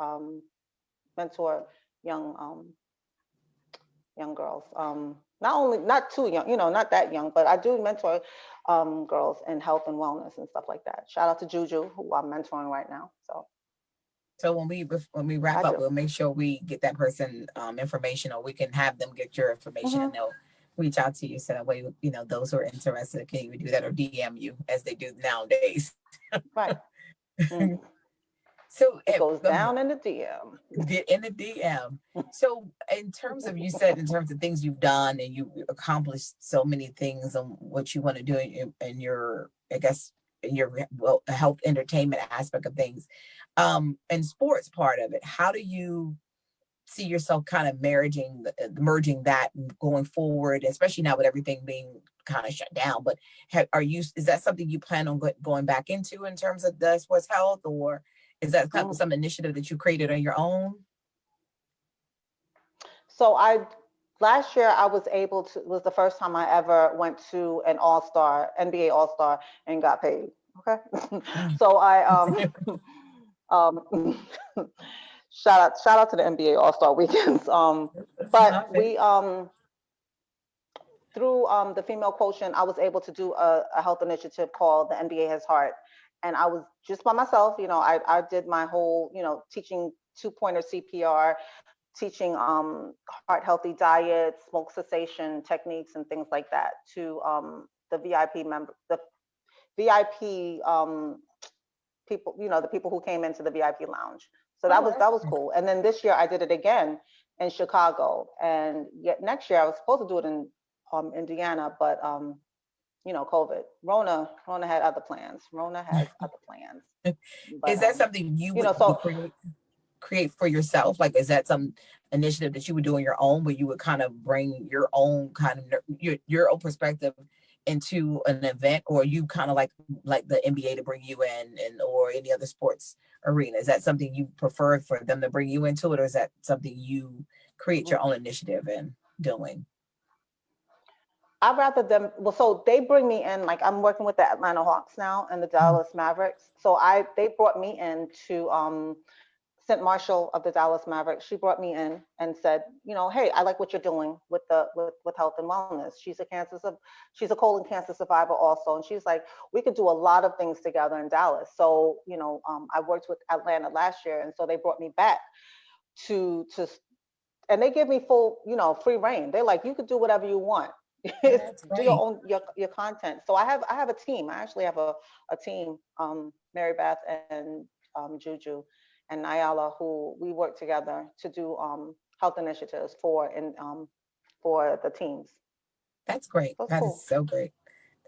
young young girls. Not too young, not that young, but I do mentor girls in health and wellness and stuff like that. Shout out to Juju, who I'm mentoring right now. So when we wrap up, we'll make sure we get that person information, or we can have them get your information, and they'll reach out to you. So that way, those who are interested can even do that, or DM you as they do nowadays. Right. So it goes down in the DM. Get in the DM. So in terms of, you said in terms of things you've done and you accomplished so many things on what you want to do in your, I guess, in your health entertainment aspect of things, and sports part of it, how do you see yourself kind of merging that going forward, especially now with everything being kind of shut down? But is that something you plan on going back into in terms of the sports health, or is that kind of some initiative that you created on your own? So last year I was was the first time I ever went to an NBA All-Star and got paid. Okay. So shout out to the NBA All-Star weekends. But we through the female quotient, I was able to do a health initiative called the NBA Has Heart. And I was just by myself, I did my whole, teaching 2-pointer CPR, teaching heart healthy diet, smoke cessation techniques and things like that to the VIP people, the people who came into the VIP lounge. So that was cool. And then this year I did it again in Chicago, and yet next year I was supposed to do it in Indiana, but COVID, Rona had other plans. Rona has other plans. But, is that something you would create for yourself? Like, is that some initiative that you would do on your own, where you would kind of bring your own kind of your own perspective into an event, or you kind of like the NBA to bring you in, or any other sports arena? Is that something you prefer for them to bring you into it, or is that something you create your own initiative in doing? I'd rather them, so they bring me in, like I'm working with the Atlanta Hawks now and the Dallas Mavericks. So they brought me in to St. Marshall of the Dallas Mavericks. She brought me in and said, hey, I like what you're doing with health and wellness. She's a colon cancer survivor also. And she's like, we could do a lot of things together in Dallas. So, I worked with Atlanta last year. And so they brought me back to and they give me full, free reign. They're like, you could do whatever you want. Do your own your content. So I have a team. I actually have a team, Mary Beth and Juju and Nyala, who we work together to do health initiatives for the teams. That's great. That is so great.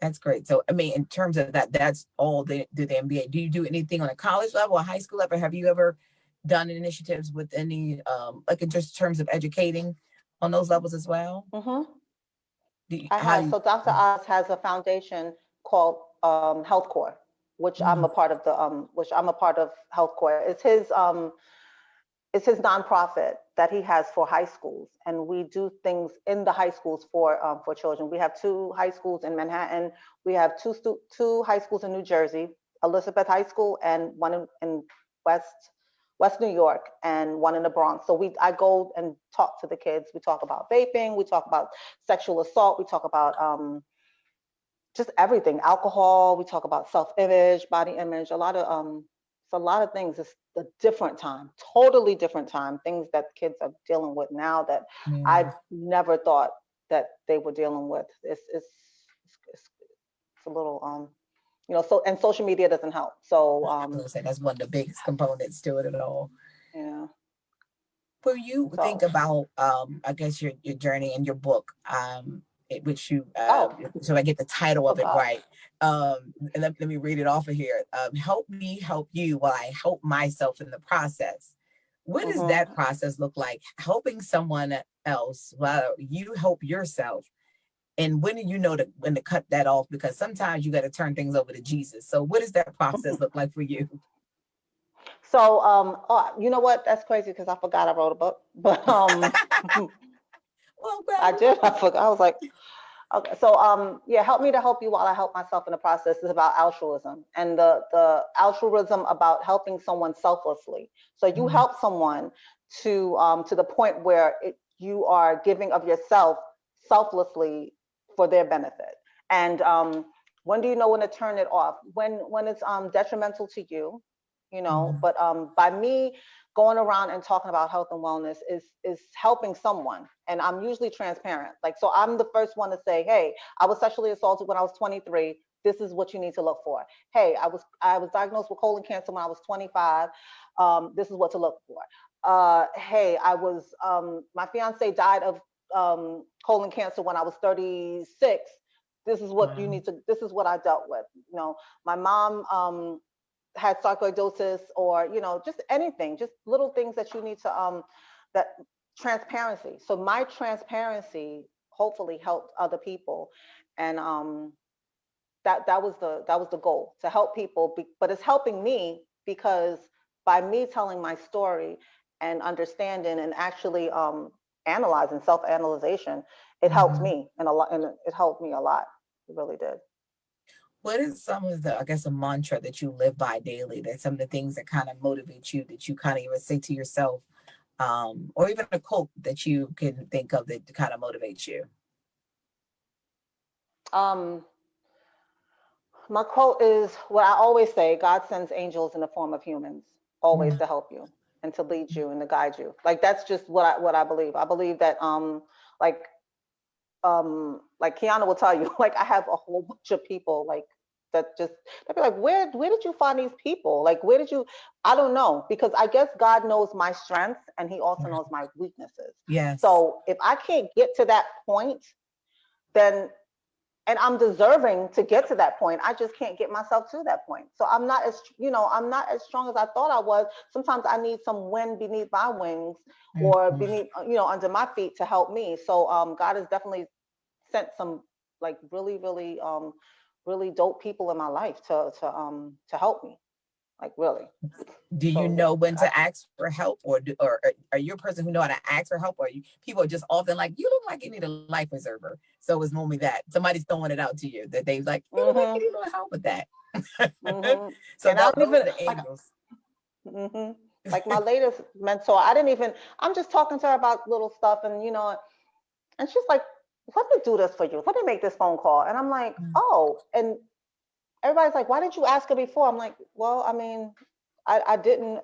That's great. So I mean, in terms of that, that's all they do, the MBA. Do you do anything on a college level or high school level? Have you ever done initiatives with any like in just terms of educating on those levels as well? I have. So Dr. Oz has a foundation called Health Corps, which I'm a part of Health Corps. It's his nonprofit that he has for high schools, and we do things in the high schools for children. We have 2 high schools in Manhattan. We have two high schools in New Jersey, Elizabeth High School, and one in West New York, and one in the Bronx. So I go and talk to the kids. We talk about vaping, we talk about sexual assault, we talk about just everything, alcohol, we talk about self-image, body image, a lot of things. It's a different time, totally different time, things that kids are dealing with now that I never thought that they were dealing with. It's a little and social media doesn't help. So that's one of the biggest components to it at all. Yeah. For you think So, about, I guess your journey and your book, which you, oh, so I get the title of it forgot. right. And let me read it off of here. Help me help you while I help myself in the process. What does Mm-hmm. that process look like? Helping someone else while you help yourself. And when do you know when to cut that off? Because sometimes you got to turn things over to Jesus. So what does that process look like for you? So, oh, you know what? That's crazy because I forgot I wrote a book, but Well, I well, did. I forgot. I was like, okay. So, yeah, help me to help you while I help myself in the process is about altruism, and the altruism about helping someone selflessly. So you mm, help someone to the point where you are giving of yourself selflessly for their benefit. And when do you know when to turn it off? When it's detrimental to you, you know. mm, But by me going around and talking about health and wellness is helping someone, and I'm usually transparent. Like, so I'm the first one to say, hey, I was sexually assaulted when I was 23. This is what you need to look for. Hey, I was diagnosed with colon cancer when I was 25. This is what to look for. Hey, my fiance died of colon cancer when I was 36. This is what you wow. need to. This is what I dealt with. You know, my mom had sarcoidosis, or just anything, just little things that you need to that transparency. So my transparency hopefully helped other people, and that was the goal, to help people. But it's helping me because by me telling my story and understanding and actually analyzing, self-analyzation, it helped Mhm. me and a lot, and it helped me a lot. It really did. What is some of the, I guess, a mantra that you live by daily? That some of the things that kind of motivate you, that you kind of even say to yourself, or even a quote that you can think of that kind of motivates you. um My quote is what I always say: God sends angels in the form of humans, always Mm, to help you and to lead you and to guide you. Like, that's just what I believe. I believe that like like Kiana will tell you, like, I have a whole bunch of people like that just, they'll be like, where did you find these people? Like, where did you, I don't know, because I guess God knows my strengths and he also knows my weaknesses. yes. So if I can't get to that point, then, and I'm deserving to get to that point, I just can't get myself to that point. So I'm not as strong as I thought I was. Sometimes I need some wind beneath my wings, or Mhm. beneath, under my feet, to help me. So God has definitely sent some, like, really, really, really dope people in my life to help me, like, really. Do you So know yeah, when to ask for help, or are you a person who know how to ask for help, or people are just often like, you look like you need a life preserver? So it's normally that somebody's throwing it out to you, that they like, you look like you mhm, need a little help with that. mhm. So And I that don't those even are the like, angels. mhm. Like, my latest mentor, I'm just talking to her about little stuff, and and she's like, let me do this for you. Let me make this phone call. And I'm like, Mm, oh. And everybody's like, why didn't you ask her before? I'm like, well, I mean, I didn't,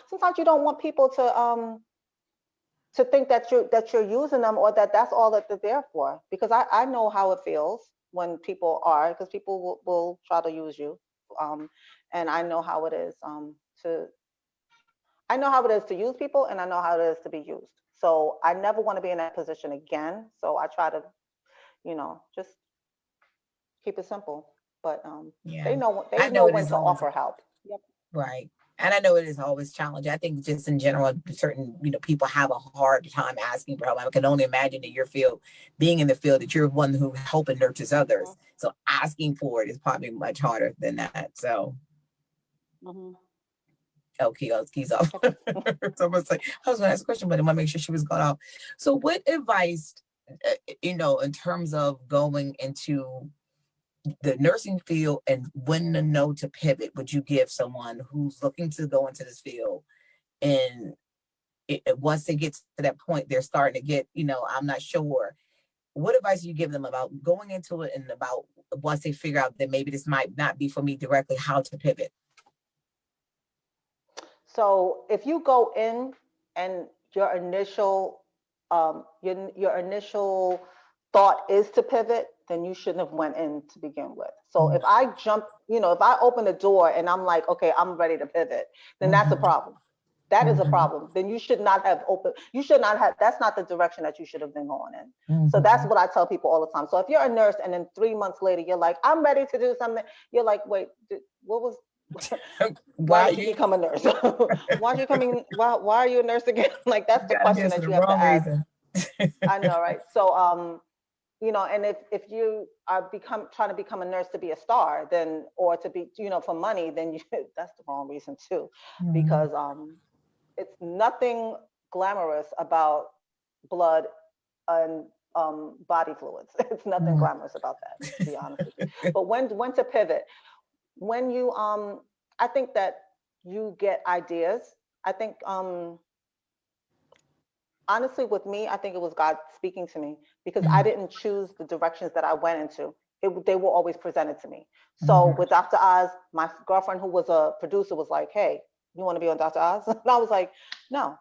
sometimes you don't want people to think that you're using them, or that's all that they're there for. Because I know how it feels when people are, because people will try to use you. Um, and I know how it is to I know how it is to use people, and I know how it is to be used. So I never want to be in that position again. So I try to, just keep it simple. But yeah, they I know know it when is to always offer help. Yep. right. And I know it is always challenging. I think just in general, certain, people have a hard time asking for help. I can only imagine in your field, being in the field, that you're one who help and nurtures others. So asking for it is probably much harder than that. So, Hmm. oh, keys off. So I was like, I was going to ask a question, but I want to make sure she was going off. So what advice, in terms of going into the nursing field and when to know to pivot, would you give someone who's looking to go into this field, and once they get to that point, they're starting to get, I'm not sure. What advice do you give them about going into it, and about once they figure out that maybe this might not be for me directly, how to pivot? So if you go in and your initial thought is to pivot, then you shouldn't have went in to begin with. So if I jump, if I open the door and I'm like, okay, I'm ready to pivot, then that's a Mm-hmm. problem. That is a problem. Then you should not have that's not the direction that you should have been going in. So that's what I tell people all the time. So if you're a nurse and then 3 months later, you're like, I'm ready to do something. You're like, wait, what was, why did you become a nurse? Why are you coming? Why are you a nurse again? Like, that's the question that you have to ask. I know, right? So, you know, and if you are trying to become a nurse to be a star, then, or to be, you know, for money, then that's the wrong reason too, because it's nothing glamorous about blood and body fluids. It's nothing glamorous about that, to be honest with you. But when to pivot, when you I think that you get ideas. I think honestly, with me, I think it was God speaking to me, because I didn't choose the directions that I went into. They were always presented to me. So with Dr. Oz, my girlfriend, who was a producer, was like, hey, you want to be on Dr. Oz? And I was like, no.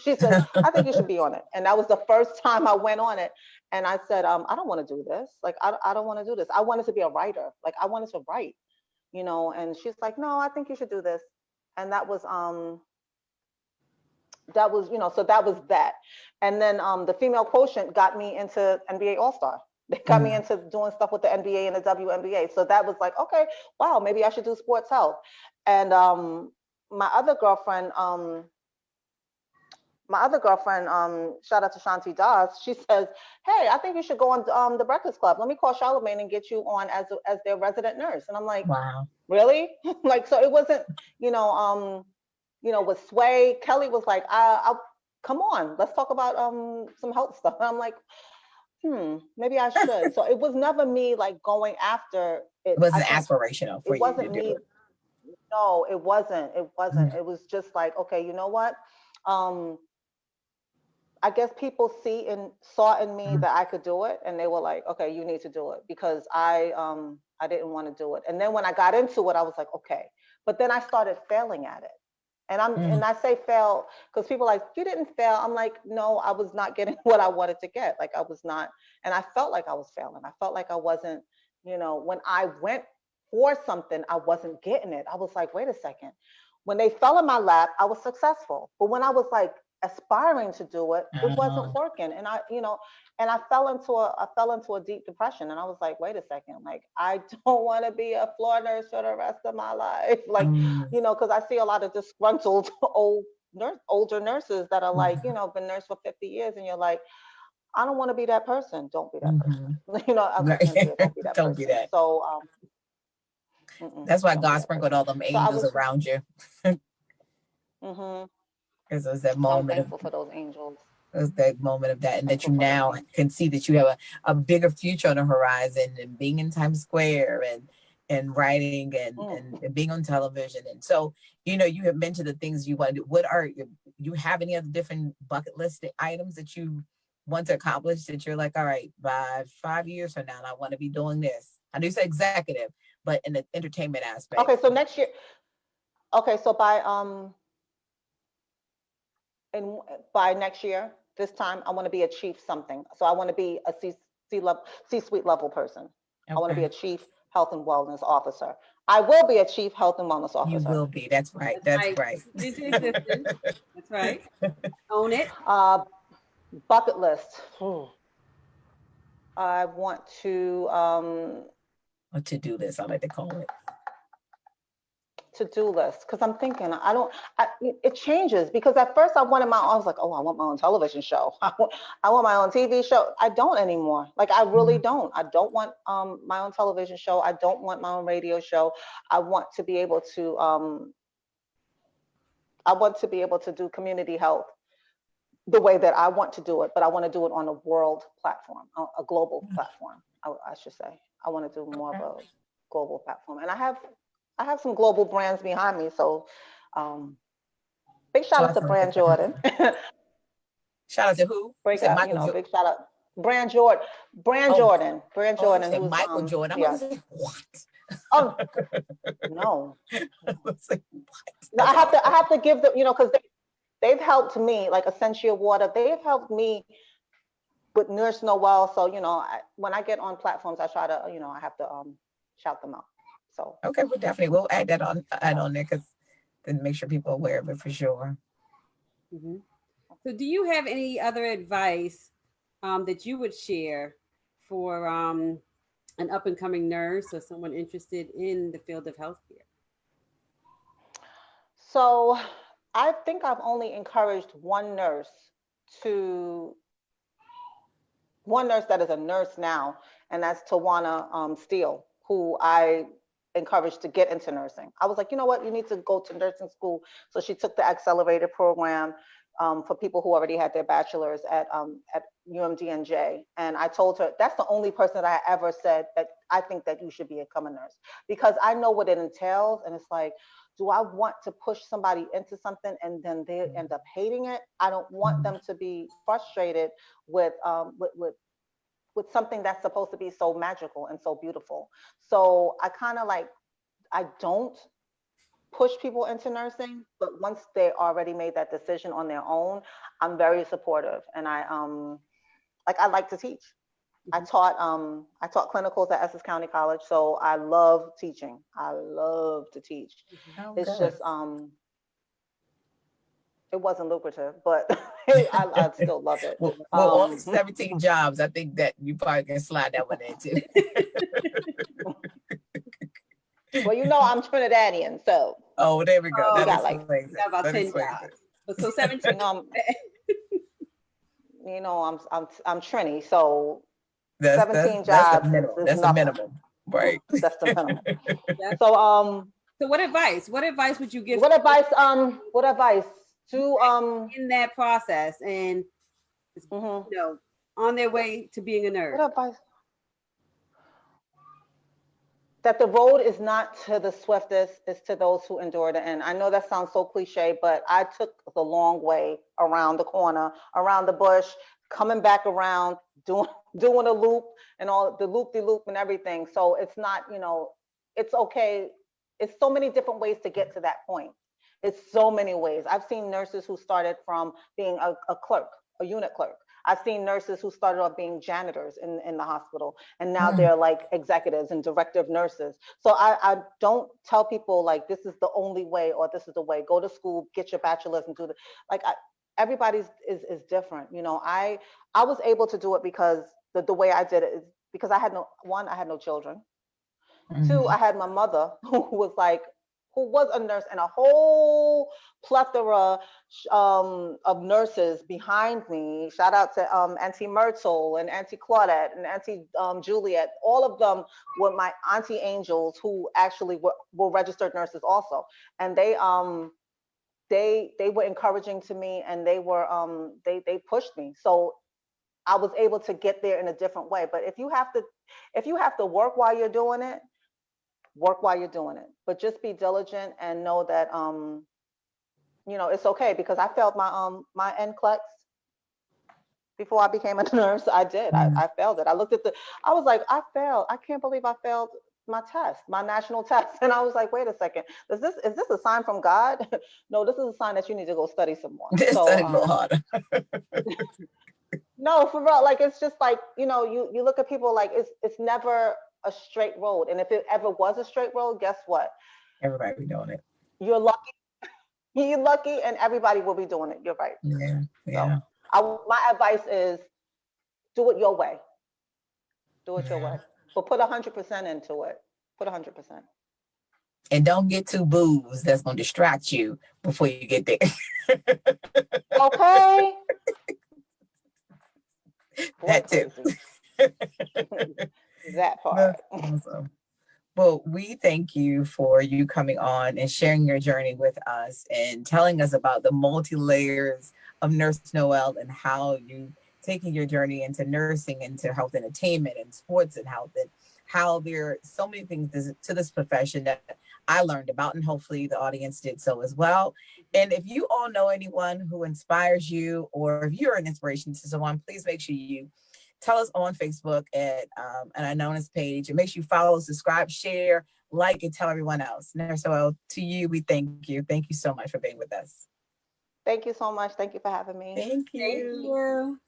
She said, I think you should be on it. And that was the first time I went on it. And I said, I don't want to do this. Like, I don't want to do this. I wanted to be a writer. Like, I wanted to write, you know. And she's like, no, I think you should do this. And that was, you know, so that was that. And then the female quotient got me into NBA All-Star. They got me into doing stuff with the NBA and the WNBA. So that was like, okay, wow, maybe I should do sports health. And my other girlfriend, shout out to Shanti Das, she says, hey, I think you should go on the Breakfast Club. Let me call Charlamagne and get you on as their resident nurse. And I'm like, wow, really? Like, so it wasn't, you know, with Sway, Kelly was like, I'll come on, let's talk about some health stuff. And I'm like, maybe I should. So it was never me like going after it. It wasn't aspirational for you. It wasn't me. No, it wasn't. It wasn't. It was just like, okay, you know what? I guess people saw in me that I could do it, and they were like, okay, you need to do it, because I didn't want to do it. And then when I got into it, I was like, okay. But then I started failing at it. And and I say fail because people are like, you didn't fail. I'm like, no, I was not getting what I wanted to get. Like, I was not, and I felt like I was failing. I felt like I wasn't, you know, when I went for something, I wasn't getting it. I was like, wait a second. When they fell in my lap, I was successful. But when I was like aspiring to do it, it wasn't working. And I, you know, and I fell into a deep depression. And I was like, wait a second, like, I don't want to be a floor nurse for the rest of my life. Like, you know, because I see a lot of disgruntled older nurses that are like, you know, been nurse for 50 years. And you're like, I don't want to be that person. Don't be that person. You know, don't be that person. Be that. So that's why God sprinkled all them angels around you. Because it was that moment. I'm thankful for those angels. It was that moment of that, and that you now can see that you have a bigger future on the horizon, and being in Times Square and writing and being on television. And so, you know, you have mentioned the things you want to do. What are you have any other different bucket list items that you want to accomplish that you're like, all right, by 5 years from now, I want to be doing this? I know you say executive, but in the entertainment aspect. Okay, so next year. Okay, so by next year, this time, I want to be a chief something. So I want to be a C-suite level person. Okay. I want to be a chief health and wellness officer. I will be a chief health and wellness officer. You will be. That's right. That's right. That's right. Own it. Bucket list. I want to. A to-do list, I like to call it. To-do list, because I'm thinking it changes, because at first I was like, oh, I want my own television show. I want my own TV show. I don't anymore. Like, I really don't. I don't want my own television show. I don't want my own radio show. I want to be able to do community health the way that I want to do it, but I want to do it on a world platform, a global platform, I should say. I want to do more of a global platform. And I have some global brands behind me. So big shout out to Brand Jordan. Shout out to who? Big shout out. Brand Jordan. Brand Jordan. Who's Michael Jordan. Yeah. I was like, what? Oh no. I have to give them, you know, because they've helped me, like Essentia Water. They've helped me with Nurse Noel. So, you know, when I get on platforms, I try to, you know, I have to shout them out. So okay, we'll add that on there, because then make sure people are aware of it for sure. Mhm. So do you have any other advice that you would share for an up and coming nurse or someone interested in the field of healthcare? So I think I've only encouraged to one nurse that is a nurse now, and that's Tawana Steele, who I encouraged to get into nursing. I was like, you know what, you need to go to nursing school. So she took the accelerated program for people who already had their bachelor's at UMDNJ. And I told her that's the only person that I ever said that I think that you should become a nurse, because I know what it entails. And it's like, do I want to push somebody into something and then they end up hating it? I don't want them to be frustrated with with something that's supposed to be so magical and so beautiful. So I kind of like, I don't push people into nursing, but once they already made that decision on their own, I'm very supportive. And I like to teach. I taught clinicals at Essex County College, so I love teaching. I love to teach. Oh, It's good. just it wasn't lucrative, but I still love it. Well, all the 17 jobs, I think that you probably can slide that one into. Well, you know I'm Trinidadian, so. Oh, there we go. Oh, We That got like explains it. about That 10 explains jobs. it. But so 17. You know, I'm Trini, so That's 17 that's the jobs minimum. is That's the nothing. minimum, right? That's the minimum. Yeah. So So what advice would you give what advice to in that process and you know on their way to being a nurse? what advice? That the road is not to the swiftest, it's to those who endure the end. I know that sounds so cliche, but I took the long way around the corner, around the bush, coming back around, doing a loop and all the loop-de-loop and everything. So it's not, it's okay. It's so many different ways to get to that point. It's so many ways. I've seen nurses who started from being a clerk, a unit clerk. I've seen nurses who started off being janitors in the hospital, and now they're like executives and director of nurses. So I don't tell people like this is the only way or this is the way. Go to school, get your bachelor's, and do the like. Everybody's is different. I was able to do it because the way I did it is because I had no children. Two, I had my mother who was a nurse and a whole plethora of nurses behind me. Shout out to Auntie Myrtle and Auntie Claudette and Auntie Juliet. All of them were my Auntie Angels who actually were registered nurses also. And they were encouraging to me, and they pushed me. So I was able to get there in a different way. But if you have to work while you're doing it, work while you're doing it, but just be diligent and know that it's okay, because I failed my NCLEX before I became a nurse. I did. I failed it. I was like, I failed. I can't believe I failed my test, my national test. And I was like, wait a second, is this a sign from God? No, this is a sign that you need to go study some more. So study a little harder. No, for real. Like, it's just like, you look at people like it's never a straight road. And if it ever was a straight road, guess what? Everybody be doing it. You're lucky. You're lucky, and everybody will be doing it. You're right. Yeah. So my advice is do it your way. Do it your way. But put 100% into it. Put 100%. And don't get too boozed. That's going to distract you before you get there. Okay. That too. That part. That's awesome. Well, we thank you for you coming on and sharing your journey with us and telling us about the multi-layers of Nurse Noel and how you taking your journey into nursing, into health entertainment and sports and health, and how there are so many things to this profession that I learned about, and hopefully the audience did so as well. And if you all know anyone who inspires you, or if you're an inspiration to someone, please make sure you tell us on Facebook at an Anonymous page, and make sure you follow, subscribe, share, like, and tell everyone else. Nurse Noel, to you, we thank you. Thank you so much for being with us. Thank you so much. Thank you for having me. Thank you.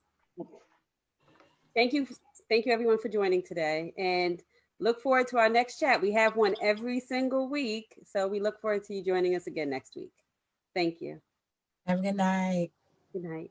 Thank you. Thank you, everyone, for joining today. And look forward to our next chat. We have one every single week. So we look forward to you joining us again next week. Thank you. Have a good night. Good night.